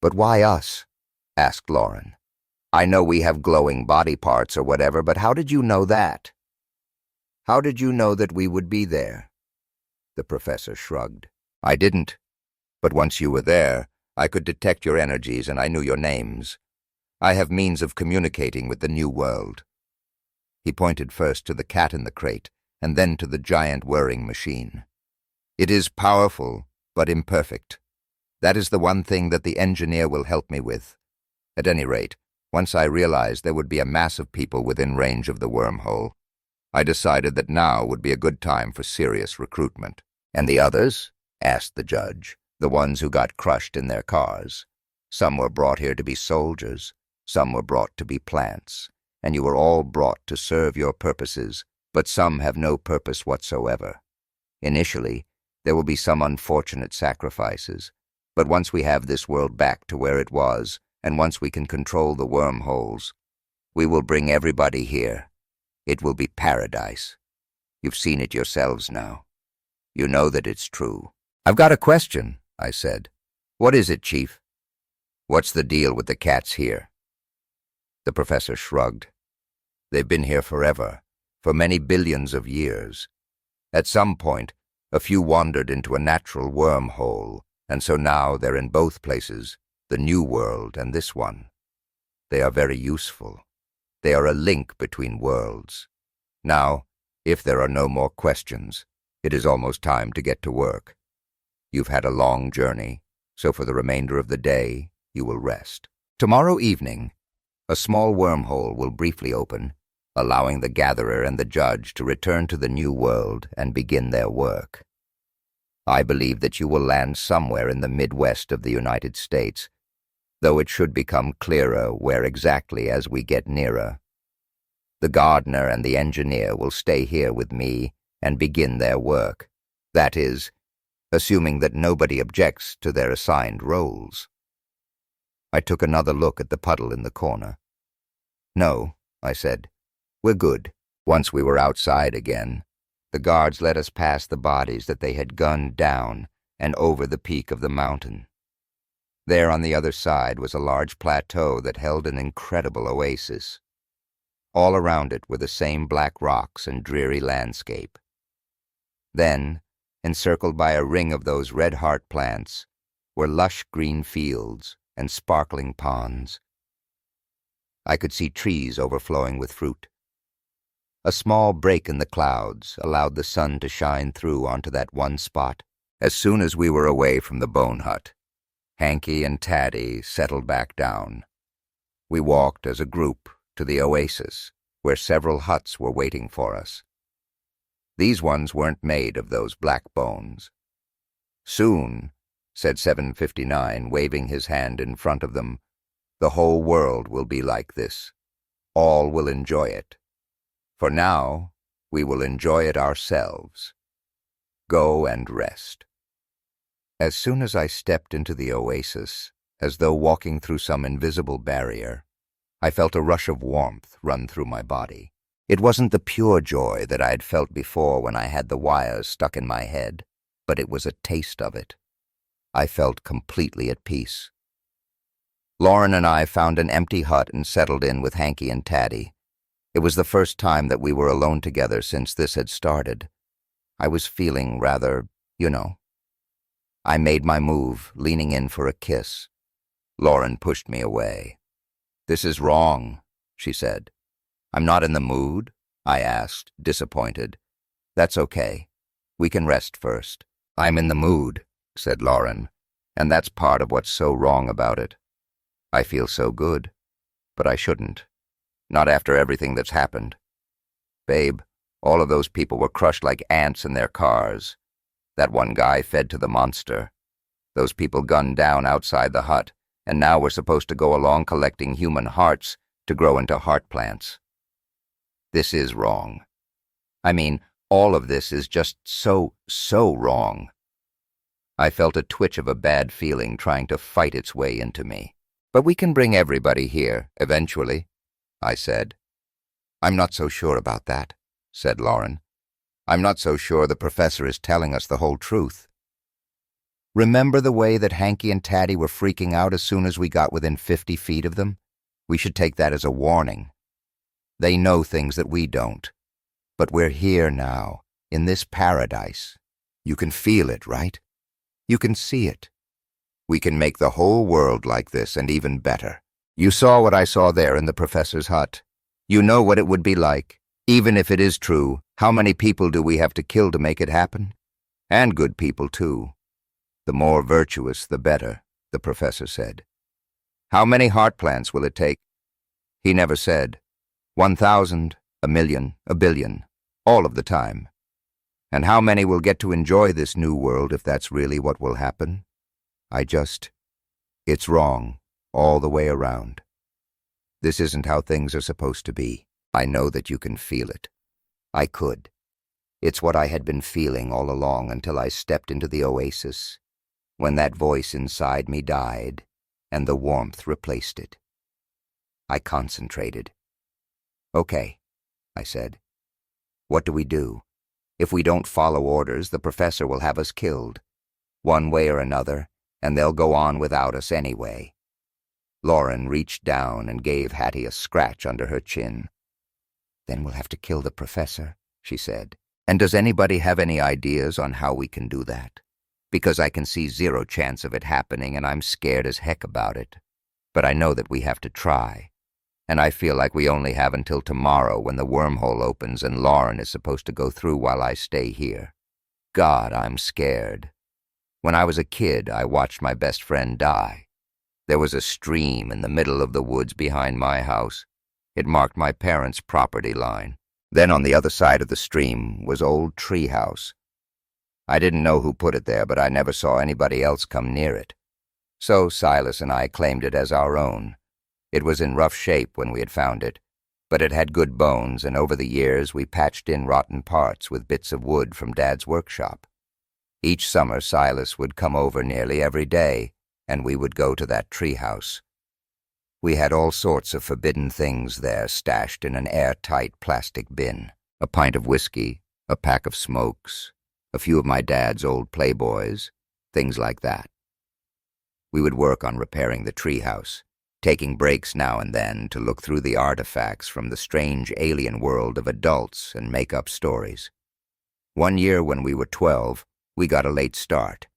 But why us? Asked Lauren. I know we have glowing body parts or whatever, but how did you know that? How did you know that we would be there? The professor shrugged. I didn't. But once you were there, I could detect your energies and I knew your names. I have means of communicating with the new world. He pointed first to the cat in the crate and then to the giant whirring machine. It is powerful, but imperfect. That is the one thing that the engineer will help me with. At any rate, once I realized there would be a mass of people within range of the wormhole, I decided that now would be a good time for serious recruitment. And the others? Asked the judge. The ones who got crushed in their cars. Some were brought here to be soldiers, some were brought to be plants, and you were all brought to serve your purposes, but some have no purpose whatsoever. Initially, there will be some unfortunate sacrifices, but once we have this world back to where it was, and once we can control the wormholes, we will bring everybody here. It will be paradise. You've seen it yourselves now. You know that it's true. I've got a question, I said. What is it, Chief? What's the deal with the cats here? The professor shrugged. They've been here forever, for many billions of years. At some point, a few wandered into a natural wormhole, and so now they're in both places, the new world and this one. They are very useful. They are a link between worlds. Now, if there are no more questions, it is almost time to get to work. You've had a long journey, so for the remainder of the day, you will rest. Tomorrow evening, a small wormhole will briefly open, allowing the gatherer and the judge to return to the new world and begin their work. I believe that you will land somewhere in the Midwest of the United States, though it should become clearer where exactly as we get nearer. The gardener and the engineer will stay here with me and begin their work. That is, assuming that nobody objects to their assigned roles. I took another look at the puddle in the corner. No, I said. We're good. Once we were outside again, the guards let us pass the bodies that they had gunned down and over the peak of the mountain. There on the other side was a large plateau that held an incredible oasis. All around it were the same black rocks and dreary landscape. Then, encircled by a ring of those red heart plants, were lush green fields and sparkling ponds. I could see trees overflowing with fruit. A small break in the clouds allowed the sun to shine through onto that one spot. As soon as we were away from the bone hut, Hanky and Taddy settled back down. We walked as a group to the oasis, where several huts were waiting for us. These ones weren't made of those black bones. "Soon," said 759, waving his hand in front of them, "the whole world will be like this. All will enjoy it. For now, we will enjoy it ourselves. Go and rest." As soon as I stepped into the oasis, as though walking through some invisible barrier, I felt a rush of warmth run through my body. It wasn't the pure joy that I had felt before when I had the wires stuck in my head, but it was a taste of it. I felt completely at peace. Lauren and I found an empty hut and settled in with Hanky and Taddy. It was the first time that we were alone together since this had started. I was feeling rather, I made my move, leaning in for a kiss. Lauren pushed me away. "This is wrong," she said. "I'm not in the mood?" I asked, disappointed. "That's okay. We can rest first." "I'm in the mood," said Lauren, "and that's part of what's so wrong about it. I feel so good, but I shouldn't. Not after everything that's happened. Babe, all of those people were crushed like ants in their cars. That one guy fed to the monster. Those people gunned down outside the hut, and now we're supposed to go along collecting human hearts to grow into heart plants. This is wrong. I mean, all of this is just so wrong." I felt a twitch of a bad feeling trying to fight its way into me. "But we can bring everybody here, eventually," I said. "I'm not so sure about that," said Lauren. "I'm not so sure the professor is telling us the whole truth. Remember the way that Hanky and Taddy were freaking out as soon as we got within 50 feet of them? We should take that as a warning. They know things that we don't. But we're here now, in this paradise. You can feel it, right? You can see it. We can make the whole world like this and even better. You saw what I saw there in the professor's hut. You know what it would be like. Even if it is true, how many people do we have to kill to make it happen? And good people, too. The more virtuous, the better," the professor said. "How many heart plants will it take?" He never said. 1,000, 1,000,000, 1,000,000,000, all of the time. And how many will get to enjoy this new world if that's really what will happen? It's wrong, all the way around. This isn't how things are supposed to be. I know that you can feel it. I could. It's what I had been feeling all along until I stepped into the oasis, when that voice inside me died and the warmth replaced it. I concentrated. "Okay," I said. "What do we do? If we don't follow orders, the professor will have us killed, one way or another, and they'll go on without us anyway." Lauren reached down and gave Hattie a scratch under her chin. "Then we'll have to kill the professor," she said. "And does anybody have any ideas on how we can do that? Because I can see zero chance of it happening, and I'm scared as heck about it. But I know that we have to try. And I feel like we only have until tomorrow when the wormhole opens and Lauren is supposed to go through while I stay here. God, I'm scared. When I was a kid, I watched my best friend die. There was a stream in the middle of the woods behind my house. It marked my parents' property line. Then on the other side of the stream was old treehouse. I didn't know who put it there, but I never saw anybody else come near it. So Silas and I claimed it as our own. It was in rough shape when we had found it, but it had good bones, and over the years we patched in rotten parts with bits of wood from Dad's workshop. Each summer Silas would come over nearly every day, and we would go to that treehouse. We had all sorts of forbidden things there stashed in an airtight plastic bin. A pint of whiskey, a pack of smokes, a few of my dad's old Playboys, things like that. We would work on repairing the treehouse, taking breaks now and then to look through the artifacts from the strange alien world of adults and make up stories. One year when we were 12, we got a late start.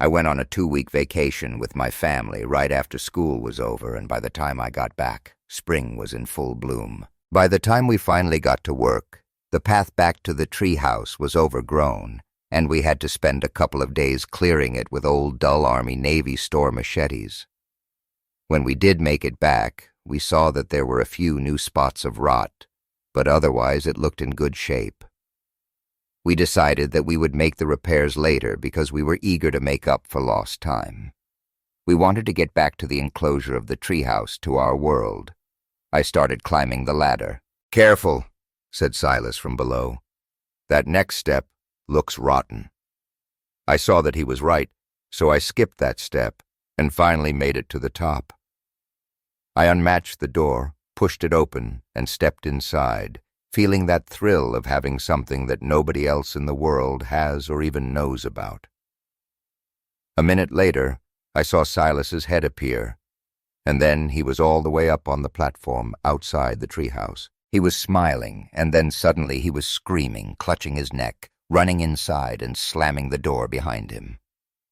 I went on a 2-week vacation with my family right after school was over, and by the time I got back, spring was in full bloom. By the time we finally got to work, the path back to the treehouse was overgrown, and we had to spend a couple of days clearing it with old dull Army-Navy store machetes. When we did make it back, we saw that there were a few new spots of rot, but otherwise it looked in good shape. We decided that we would make the repairs later because we were eager to make up for lost time. We wanted to get back to the enclosure of the treehouse, to our world. I started climbing the ladder. "Careful," said Silas from below. "That next step looks rotten." I saw that he was right, so I skipped that step and finally made it to the top. I unmatched the door, pushed it open, and stepped inside, feeling that thrill of having something that nobody else in the world has or even knows about. A minute later, I saw Silas's head appear, and then he was all the way up on the platform outside the treehouse. He was smiling, and then suddenly he was screaming, clutching his neck, running inside and slamming the door behind him.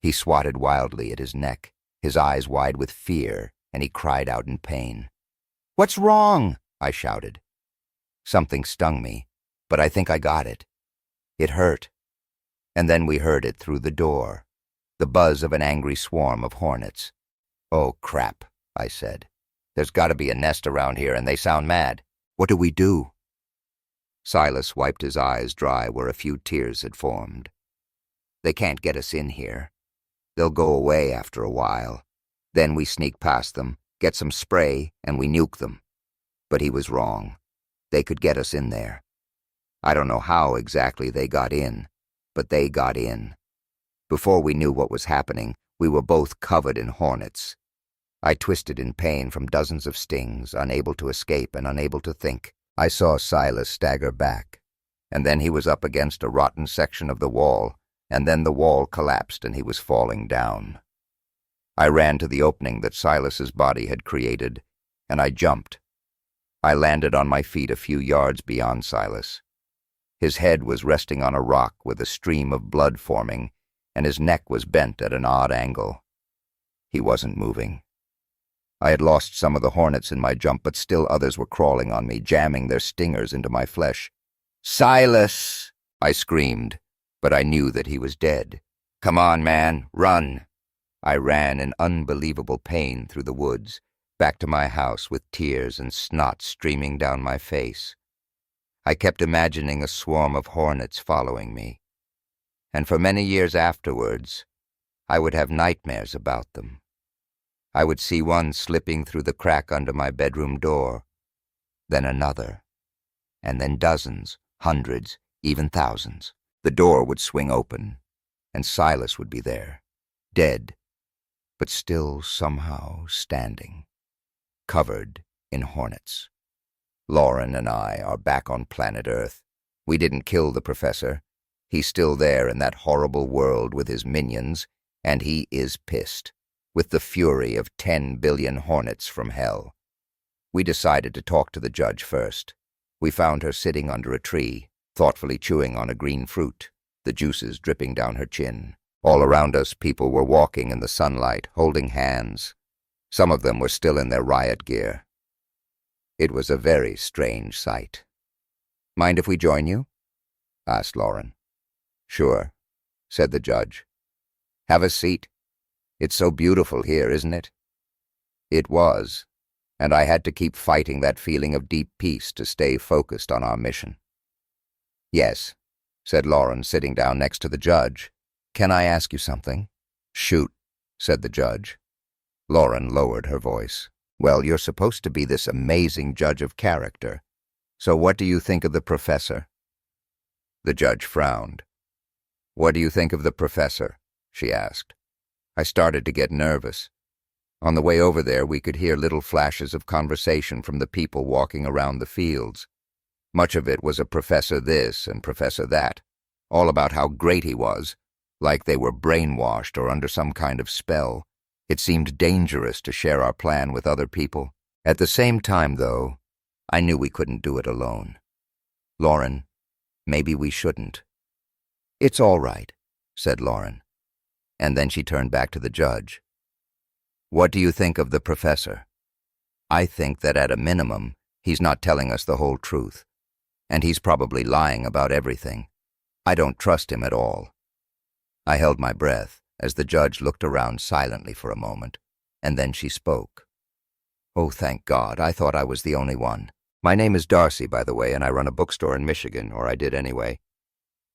He swatted wildly at his neck, his eyes wide with fear, and he cried out in pain. "What's wrong?" I shouted. Something stung me, but I think I got it. It hurt. And then we heard it through the door, the buzz of an angry swarm of hornets. "Oh, crap," I said. "There's got to be a nest around here, and they sound mad. What do we do?" Silas wiped his eyes dry where a few tears had formed. "They can't get us in here. They'll go away after a while. Then we sneak past them, get some spray, and we nuke them." But he was wrong. They could get us in there. I don't know how exactly they got in, but they got in. Before we knew what was happening, we were both covered in hornets. I twisted in pain from dozens of stings, unable to escape and unable to think. I saw Silas stagger back, and then he was up against a rotten section of the wall, and then the wall collapsed and he was falling down. I ran to the opening that Silas's body had created, and I jumped. I landed on my feet a few yards beyond Silas. His head was resting on a rock with a stream of blood forming, and his neck was bent at an odd angle. He wasn't moving. I had lost some of the hornets in my jump, but still others were crawling on me, jamming their stingers into my flesh. "Silas!" I screamed, but I knew that he was dead. "Come on, man, run!" I ran in unbelievable pain through the woods, back to my house with tears and snot streaming down my face. I kept imagining a swarm of hornets following me, and for many years afterwards, I would have nightmares about them. I would see one slipping through the crack under my bedroom door, then another, and then dozens, hundreds, even thousands. The door would swing open, and Silas would be there, dead, but still somehow standing, covered in hornets. Lauren and I are back on planet Earth. We didn't kill the professor. He's still there in that horrible world with his minions, and he is pissed, with the fury of 10 billion hornets from hell. We decided to talk to the judge first. We found her sitting under a tree, thoughtfully chewing on a green fruit, the juices dripping down her chin. All around us, people were walking in the sunlight, holding hands. Some of them were still in their riot gear. It was a very strange sight. "Mind if we join you?" asked Lauren. "Sure," said the judge. "Have a seat. It's so beautiful here, isn't it?" It was, and I had to keep fighting that feeling of deep peace to stay focused on our mission. "Yes," said Lauren, sitting down next to the judge. "Can I ask you something?" "Shoot," said the judge. Lauren lowered her voice. "Well, you're supposed to be this amazing judge of character. So what do you think of the professor?" The judge frowned. "What do you think of the professor?" she asked. I started to get nervous. On the way over there, we could hear little flashes of conversation from the people walking around the fields. Much of it was a professor this and professor that, all about how great he was, like they were brainwashed or under some kind of spell. It seemed dangerous to share our plan with other people. At the same time, though, I knew we couldn't do it alone. "Lauren, maybe we shouldn't." "It's all right," said Lauren. And then she turned back to the judge. "What do you think of the professor?" "I think that at a minimum, he's not telling us the whole truth. And he's probably lying about everything. I don't trust him at all." I held my breath as the judge looked around silently for a moment, and then she spoke. "Oh, thank God, I thought I was the only one. My name is Darcy, by the way, and I run a bookstore in Michigan, or I did anyway.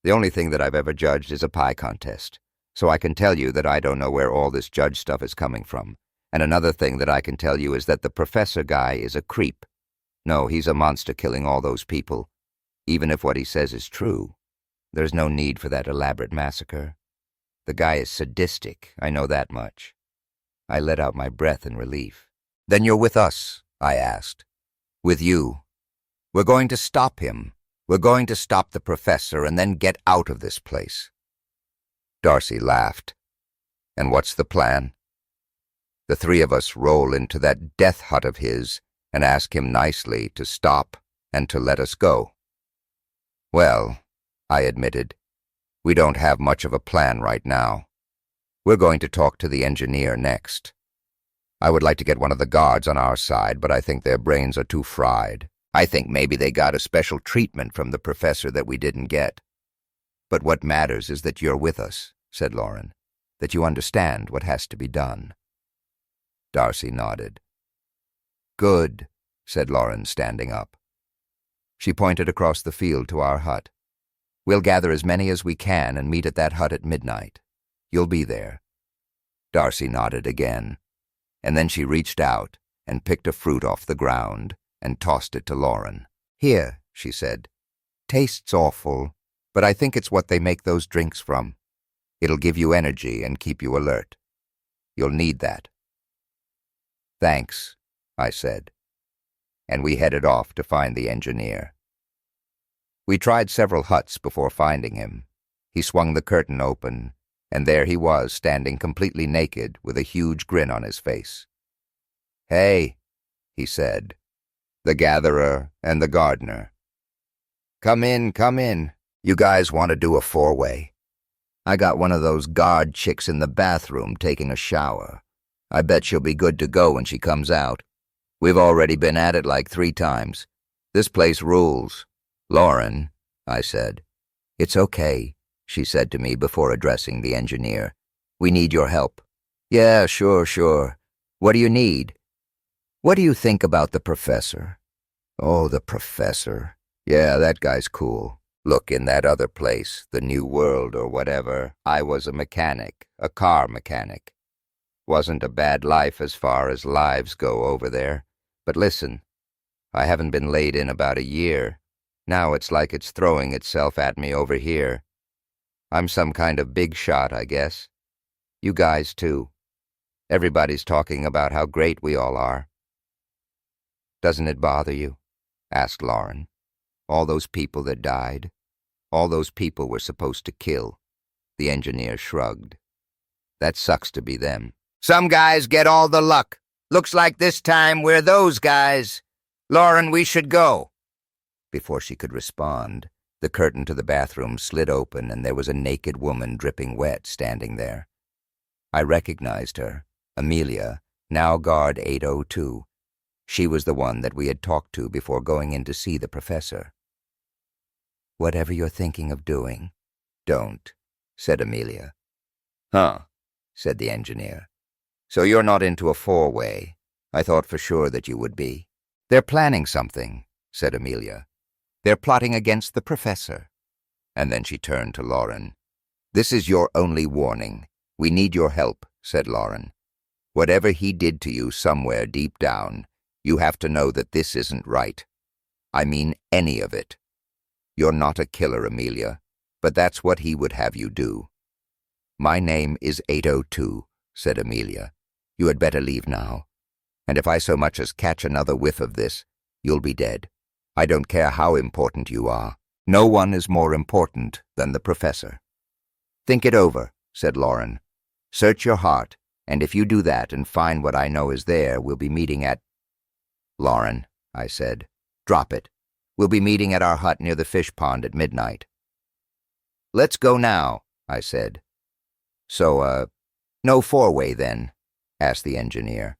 The only thing that I've ever judged is a pie contest, so I can tell you that I don't know where all this judge stuff is coming from. And another thing that I can tell you is that the professor guy is a creep. No, he's a monster killing all those people. Even if what he says is true, there's no need for that elaborate massacre. The guy is sadistic, I know that much." I let out my breath in relief. "Then you're with us?" I asked. "With you. We're going to stop him. We're going to stop the professor and then get out of this place." Darcy laughed. "And what's the plan?" "The three of us roll into that death hut of his and ask him nicely to stop and to let us go." "Well," I admitted, "we don't have much of a plan right now. We're going to talk to the engineer next. I would like to get one of the guards on our side, but I think their brains are too fried. I think maybe they got a special treatment from the professor that we didn't get." "But what matters is that you're with us," said Lauren, "that you understand what has to be done." Darcy nodded. "Good," said Lauren, standing up. She pointed across the field to our hut. "We'll gather as many as we can and meet at that hut at midnight. You'll be there." Darcy nodded again, and then she reached out and picked a fruit off the ground and tossed it to Lauren. "Here," she said. "Tastes awful, but I think it's what they make those drinks from. It'll give you energy and keep you alert. You'll need that." "Thanks," I said, and we headed off to find the engineer. We tried several huts before finding him. He swung the curtain open, and there he was, standing completely naked with a huge grin on his face. "Hey," he said, "the gatherer and the gardener. Come in, come in. You guys want to do a four-way? I got one of those guard chicks in the bathroom taking a shower. I bet she'll be good to go when she comes out. We've already been at it like 3 times. This place rules." "Lauren," I said. "It's okay," she said to me before addressing the engineer. "We need your help." "Yeah, sure. What do you need?" "What do you think about the professor?" "Oh, the professor. Yeah, that guy's cool. Look, in that other place, the New World or whatever, I was a mechanic, a car mechanic. Wasn't a bad life as far as lives go over there. But listen, I haven't been laid in about a year. Now it's like it's throwing itself at me over here. I'm some kind of big shot, I guess. You guys, too. Everybody's talking about how great we all are." "Doesn't it bother you?" asked Lauren. "All those people that died? All those people we're supposed to kill?" The engineer shrugged. "That sucks to be them." "Some guys get all the luck. Looks like this time we're those guys. Lauren, we should go." Before she could respond, the curtain to the bathroom slid open and there was a naked woman dripping wet standing there. I recognized her, Amelia, now guard 802. She was the one that we had talked to before going in to see the professor. "Whatever you're thinking of doing, don't," said Amelia. "Huh," said the engineer. "So you're not into a four-way. I thought for sure that you would be." "They're planning something," said Amelia. "They're plotting against the professor." And then she turned to Lauren. "This is your only warning. We need your help," said Lauren. "Whatever he did to you somewhere deep down, you have to know that this isn't right. I mean any of it. You're not a killer, Amelia, but that's what he would have you do." "My name is 802, said Amelia. "You had better leave now. And if I so much as catch another whiff of this, you'll be dead. I don't care how important you are. No one is more important than the professor." "Think it over," said Lauren. "Search your heart, and if you do that and find what I know is there, we'll be meeting at—" "Lauren," I said, "drop it. We'll be meeting at our hut near the fish pond at midnight." "Let's go now," I said. "So, No four-way, then? Asked the engineer.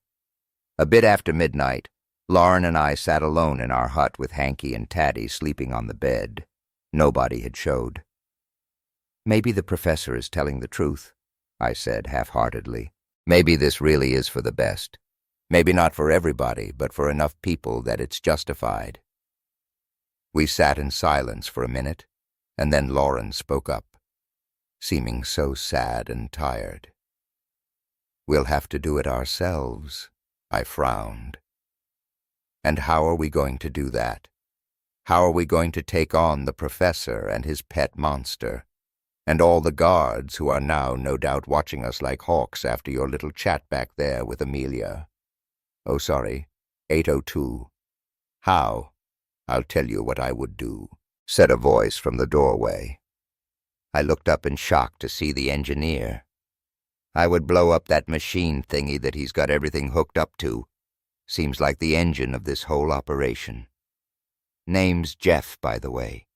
A bit after midnight, Lauren and I sat alone in our hut with Hanky and Taddy sleeping on the bed. Nobody had showed. Maybe the professor is telling the truth, I said half-heartedly. Maybe this really is for the best. Maybe not for everybody, but for enough people that it's justified. We sat in silence for a minute, and then Lauren spoke up, seeming so sad and tired. We'll have to do it ourselves, I frowned. And how are we going to do that? How are we going to take on the professor and his pet monster, and all the guards who are now no doubt watching us like hawks after your little chat back there with Amelia? Oh, sorry, 802. How? I'll tell you what I would do, said a voice from the doorway. I looked up in shock to see the engineer. I would blow up that machine thingy that he's got everything hooked up to. Seems like the engine of this whole operation. Name's Jeff, by the way.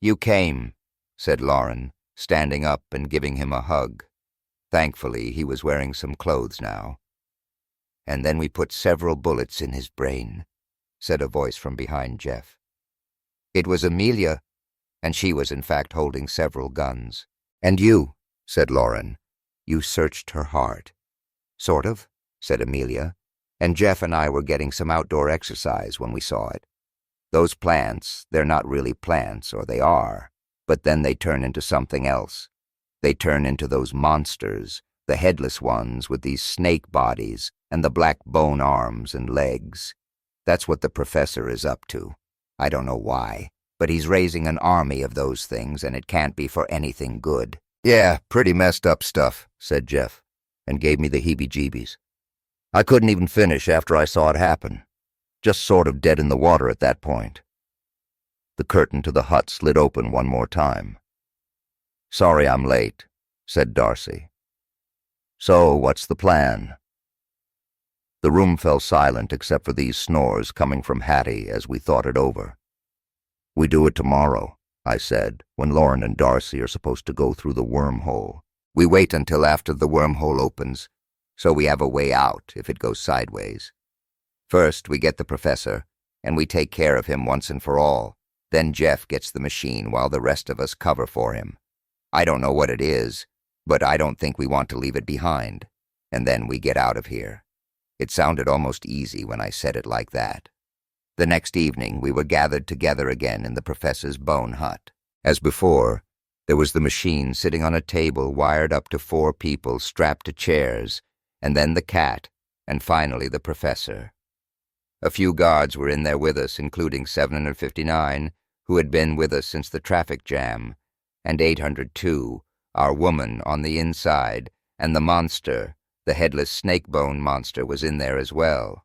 You came, said Lauren, standing up and giving him a hug. Thankfully, he was wearing some clothes now. And then we put several bullets in his brain, said a voice from behind Jeff. It was Amelia, and she was in fact holding several guns. And you, said Lauren, you searched her heart. Sort of, said Amelia, and Jeff and I were getting some outdoor exercise when we saw it. Those plants, they're not really plants, or they are, but then they turn into something else. They turn into those monsters, the headless ones with these snake bodies and the black bone arms and legs. That's what the professor is up to. I don't know why, but he's raising an army of those things, and it can't be for anything good. Yeah, pretty messed up stuff, said Jeff, and gave me the heebie-jeebies. I couldn't even finish after I saw it happen. Just sort of dead in the water at that point. The curtain to the hut slid open one more time. Sorry I'm late, said Darcy. So, what's the plan? The room fell silent except for these snores coming from Hattie as we thought it over. We do it tomorrow, I said, when Lauren and Darcy are supposed to go through the wormhole. We wait until after the wormhole opens, so we have a way out if it goes sideways. First, we get the professor, and we take care of him once and for all. Then Jeff gets the machine while the rest of us cover for him. I don't know what it is, but I don't think we want to leave it behind. And then we get out of here. It sounded almost easy when I said it like that. The next evening, we were gathered together again in the professor's bone hut. As before, there was the machine sitting on a table wired up to 4 people strapped to chairs, and then the cat, and finally the professor. A few guards were in there with us, including 759, who had been with us since the traffic jam, and 802, our woman on the inside, and the monster, the headless snake-bone monster, was in there as well.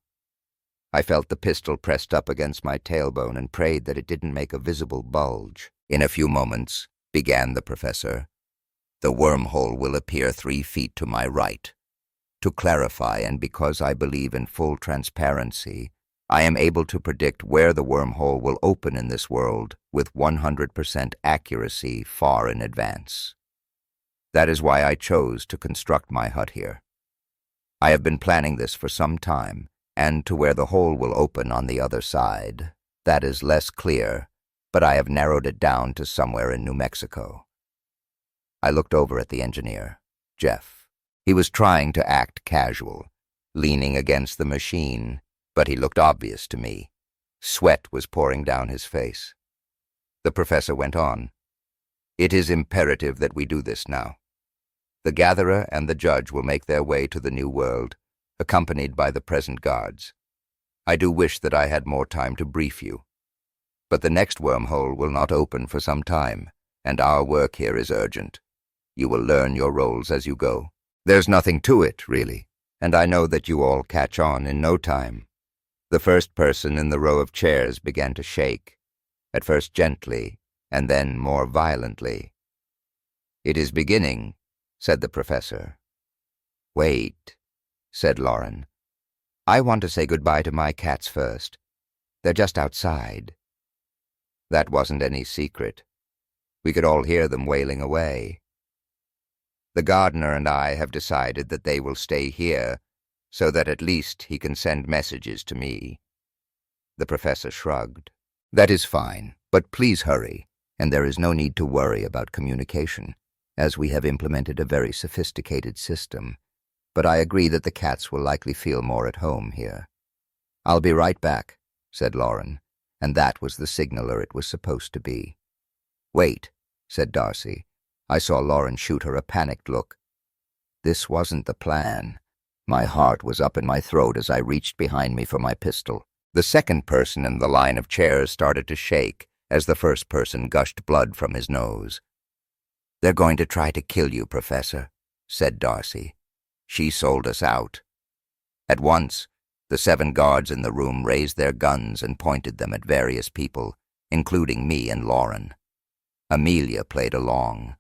I felt the pistol pressed up against my tailbone and prayed that it didn't make a visible bulge. In a few moments, began the professor, the wormhole will appear 3 feet to my right. To clarify, and because I believe in full transparency, I am able to predict where the wormhole will open in this world with 100% accuracy far in advance. That is why I chose to construct my hut here. I have been planning this for some time, and to where the hole will open on the other side. That is less clear, but I have narrowed it down to somewhere in New Mexico. I looked over at the engineer, Jeff. He was trying to act casual, leaning against the machine, but he looked obvious to me. Sweat was pouring down his face. The professor went on. It is imperative that we do this now. The gatherer and the judge will make their way to the new world, accompanied by the present guards. I do wish that I had more time to brief you. But the next wormhole will not open for some time, and our work here is urgent. You will learn your roles as you go. There's nothing to it, really, and I know that you all catch on in no time. The first person in the row of chairs began to shake, at first gently, and then more violently. It is beginning, said the professor. Wait, said Lauren. I want to say goodbye to my cats first. They're just outside. That wasn't any secret. We could all hear them wailing away. The gardener and I have decided that they will stay here so that at least he can send messages to me." The professor shrugged. "That is fine, but please hurry, and there is no need to worry about communication, as we have implemented a very sophisticated system. But I agree that the cats will likely feel more at home here." "I'll be right back," said Lauren, and that was the signaler it was supposed to be. "Wait," said Darcy. I saw Lauren shoot her a panicked look. This wasn't the plan. My heart was up in my throat as I reached behind me for my pistol. The second person in the line of chairs started to shake as the first person gushed blood from his nose. "They're going to try to kill you, Professor," said Darcy. "She sold us out." At once, the 7 guards in the room raised their guns and pointed them at various people, including me and Lauren. Amelia played along.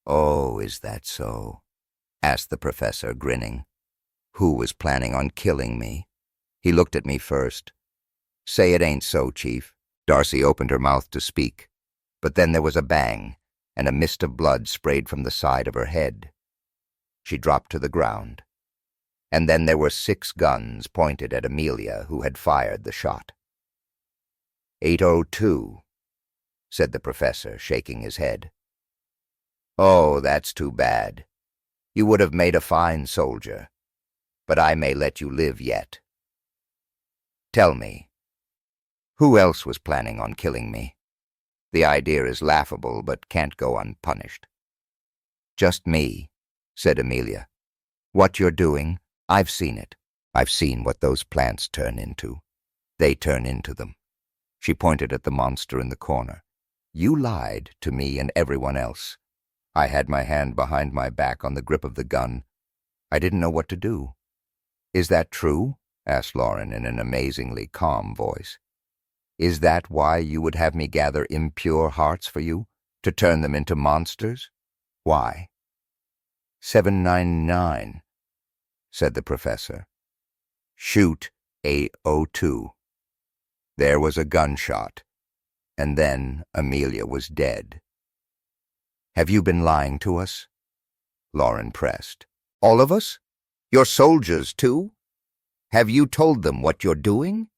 "Oh, is that so?" asked the professor, grinning. "Who was planning on killing me?" He looked at me first. "Say it ain't so, Chief." Darcy opened her mouth to speak, but then there was a bang, and a mist of blood sprayed from the side of her head. She dropped to the ground. And then there were 6 guns pointed at Amelia, who had fired the shot. 802, said the professor, shaking his head. "Oh, that's too bad. You would have made a fine soldier, but I may let you live yet. Tell me, who else was planning on killing me? The idea is laughable, but can't go unpunished." "Just me," said Amelia. "What you're doing, I've seen it. I've seen what those plants turn into. They turn into them." She pointed at the monster in the corner. "You lied to me and everyone else." I had my hand behind my back on the grip of the gun. I didn't know what to do. "Is that true?" asked Lauren in an amazingly calm voice. "Is that why you would have me gather impure hearts for you, to turn them into monsters? Why?" 799, said the professor. "Shoot 802. There was a gunshot, and then Amelia was dead." "Have you been lying to us?" Lauren pressed. "All of us? Your soldiers, too? Have you told them what you're doing?"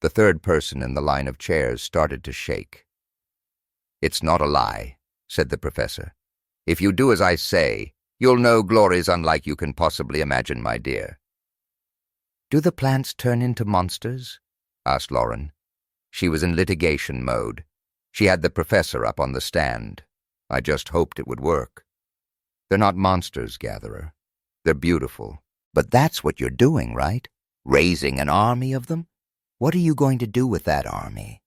The third person in the line of chairs started to shake. "It's not a lie," said the professor. "If you do as I say, you'll know glories unlike you can possibly imagine, my dear." "Do the plants turn into monsters?" asked Lauren. She was in litigation mode. She had the professor up on the stand. I just hoped it would work. "They're not monsters, Gatherer. They're beautiful. But that's what you're doing, right? Raising an army of them? What are you going to do with that army?"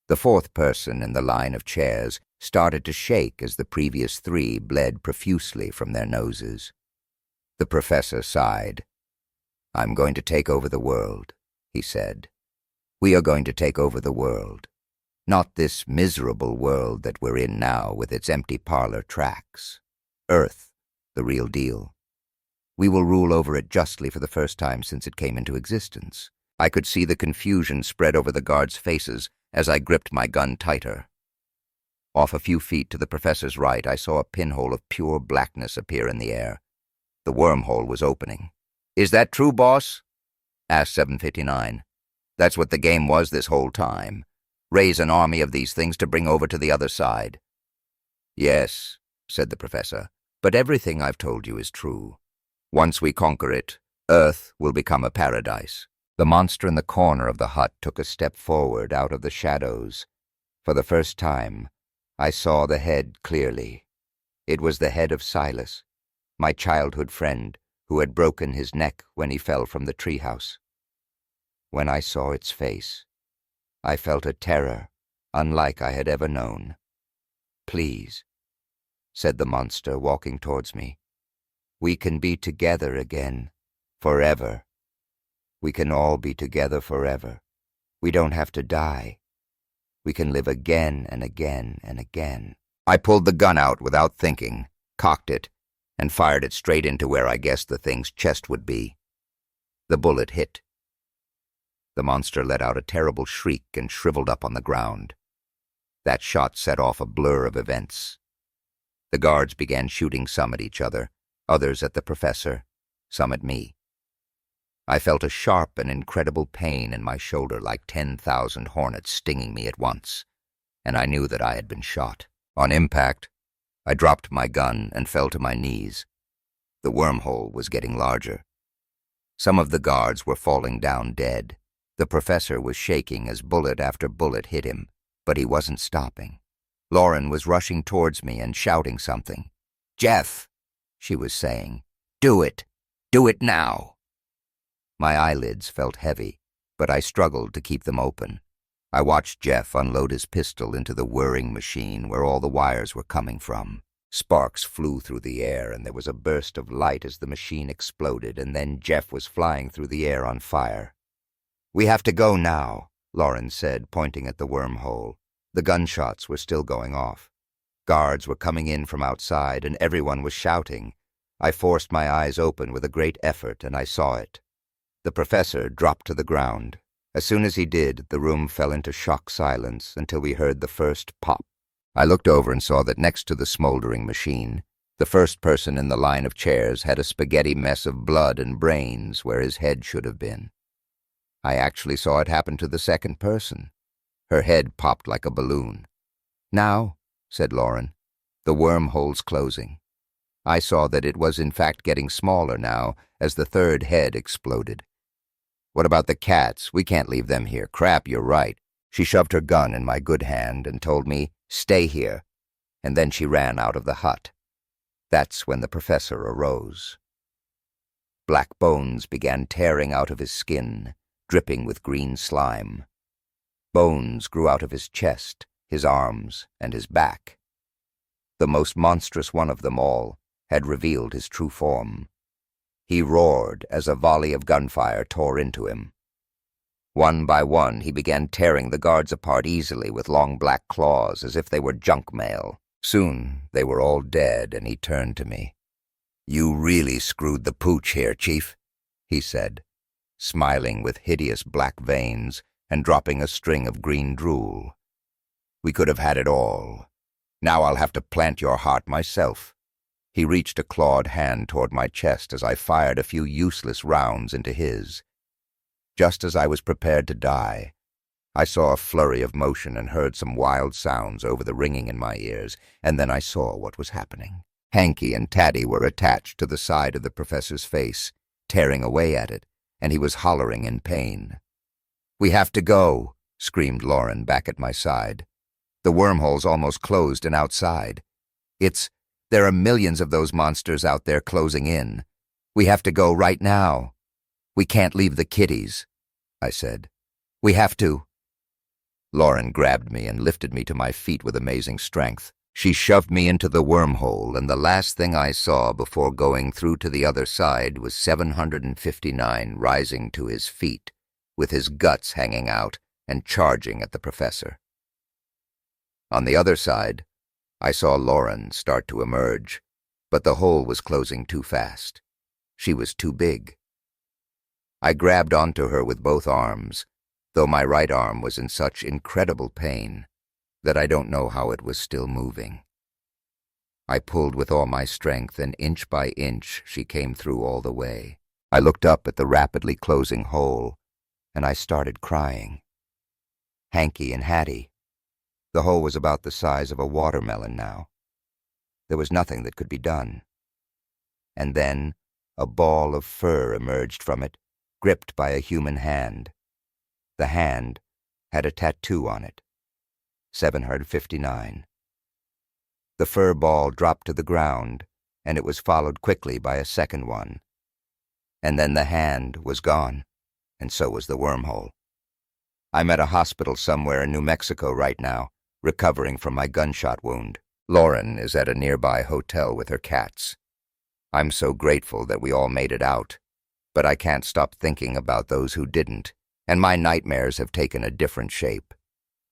The fourth person in the line of chairs started to shake as the previous 3 bled profusely from their noses. The professor sighed. "I'm going to take over the world," he said. "We are going to take over the world. Not this miserable world that we're in now with its empty parlor tracks. Earth, the real deal. We will rule over it justly for the first time since it came into existence." I could see the confusion spread over the guards' faces as I gripped my gun tighter. Off a few feet to the professor's right, I saw a pinhole of pure blackness appear in the air. The wormhole was opening. "Is that true, boss?" asked 759. "That's what the game was this whole time. Raise an army of these things to bring over to the other side." "Yes," said the professor, "but everything I've told you is true. Once we conquer it, Earth will become a paradise." The monster in the corner of the hut took a step forward out of the shadows. For the first time, I saw the head clearly. It was the head of Silas, my childhood friend, who had broken his neck when he fell from the treehouse. When I saw its face, I felt a terror unlike I had ever known. "Please," said the monster, walking towards me. "We can be together again, forever. We can all be together forever. We don't have to die. We can live again and again and again." I pulled the gun out without thinking, cocked it, and fired it straight into where I guessed the thing's chest would be. The bullet hit. The monster let out a terrible shriek and shriveled up on the ground. That shot set off a blur of events. The guards began shooting, some at each other, others at the professor, some at me. I felt a sharp and incredible pain in my shoulder, like 10,000 hornets stinging me at once, and I knew that I had been shot. On impact, I dropped my gun and fell to my knees. The wormhole was getting larger. Some of the guards were falling down dead. The professor was shaking as bullet after bullet hit him, but he wasn't stopping. Lauren was rushing towards me and shouting something. "Jeff," she was saying, "do it. Do it now." My eyelids felt heavy, but I struggled to keep them open. I watched Jeff unload his pistol into the whirring machine where all the wires were coming from. Sparks flew through the air, and there was a burst of light as the machine exploded, and then Jeff was flying through the air on fire. "We have to go now," Lauren said, pointing at the wormhole. The gunshots were still going off. Guards were coming in from outside, and everyone was shouting. I forced my eyes open with a great effort, and I saw it. The professor dropped to the ground. As soon as he did, the room fell into shock silence until we heard the first pop. I looked over and saw that next to the smoldering machine, the first person in the line of chairs had a spaghetti mess of blood and brains where his head should have been. I actually saw it happen to the second person. Her head popped like a balloon. "Now," said Lauren, "the wormhole's closing." I saw that it was in fact getting smaller now as the third head exploded. "What about the cats? We can't leave them here." "Crap, you're right." She shoved her gun in my good hand and told me, "Stay here," and then she ran out of the hut. That's when the professor arose. Black bones began tearing out of his skin, dripping with green slime. Bones grew out of his chest, his arms, and his back. The most monstrous one of them all had revealed his true form. He roared as a volley of gunfire tore into him. One by one, he began tearing the guards apart easily with long black claws as if they were junk mail. Soon, they were all dead, and he turned to me. "You really screwed the pooch here, Chief," he said, smiling with hideous black veins and dropping a string of green drool. "We could have had it all. Now I'll have to plant your heart myself." He reached a clawed hand toward my chest as I fired a few useless rounds into his. Just as I was prepared to die, I saw a flurry of motion and heard some wild sounds over the ringing in my ears, and then I saw what was happening. Hanky and Taddy were attached to the side of the professor's face, tearing away at it, and he was hollering in pain. "We have to go," screamed Lauren back at my side. "The wormhole's almost closed and outside. There are millions of those monsters out there closing in. We have to go right now. We can't leave the kiddies," I said. "We have to." Lauren grabbed me and lifted me to my feet with amazing strength. She shoved me into the wormhole, and the last thing I saw before going through to the other side was 759 rising to his feet, with his guts hanging out and charging at the professor. On the other side, I saw Lauren start to emerge, but the hole was closing too fast. She was too big. I grabbed onto her with both arms, though my right arm was in such incredible pain that I don't know how it was still moving. I pulled with all my strength, and inch by inch she came through all the way. I looked up at the rapidly closing hole, and I started crying. Hanky and Hattie. The hole was about the size of a watermelon now. There was nothing that could be done. And then a ball of fur emerged from it, gripped by a human hand. The hand had a tattoo on it. 759. The fur ball dropped to the ground, and it was followed quickly by a second one. And then the hand was gone, and so was the wormhole. I'm at a hospital somewhere in New Mexico right now, recovering from my gunshot wound. Lauren is at a nearby hotel with her cats. I'm so grateful that we all made it out, but I can't stop thinking about those who didn't, and my nightmares have taken a different shape.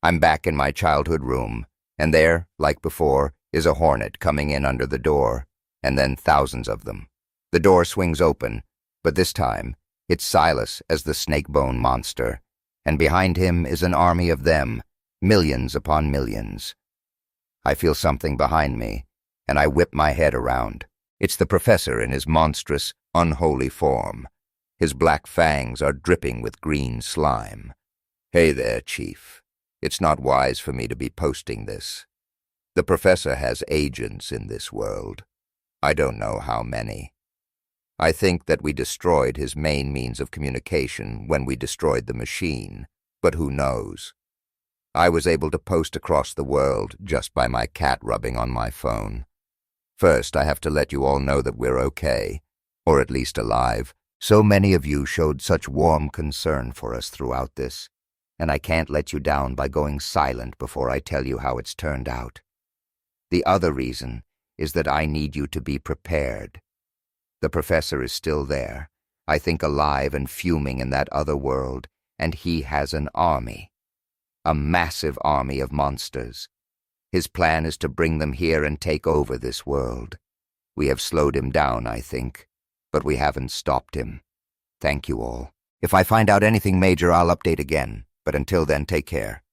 I'm back in my childhood room, and there, like before, is a hornet coming in under the door, and then thousands of them. The door swings open, but this time it's Silas as the snake-bone monster, and behind him is an army of them, millions upon millions. I feel something behind me, and I whip my head around. It's the professor in his monstrous, unholy form. His black fangs are dripping with green slime. Hey there, Chief. It's not wise for me to be posting this. The professor has agents in this world. I don't know how many. I think that we destroyed his main means of communication when we destroyed the machine, but who knows? I was able to post across the world just by my cat rubbing on my phone. First, I have to let you all know that we're okay, or at least alive. So many of you showed such warm concern for us throughout this, and I can't let you down by going silent before I tell you how it's turned out. The other reason is that I need you to be prepared. The professor is still there, I think alive and fuming in that other world, and he has an army. A massive army of monsters. His plan is to bring them here and take over this world. We have slowed him down, I think, but we haven't stopped him. Thank you all. If I find out anything major, I'll update again, but until then, take care.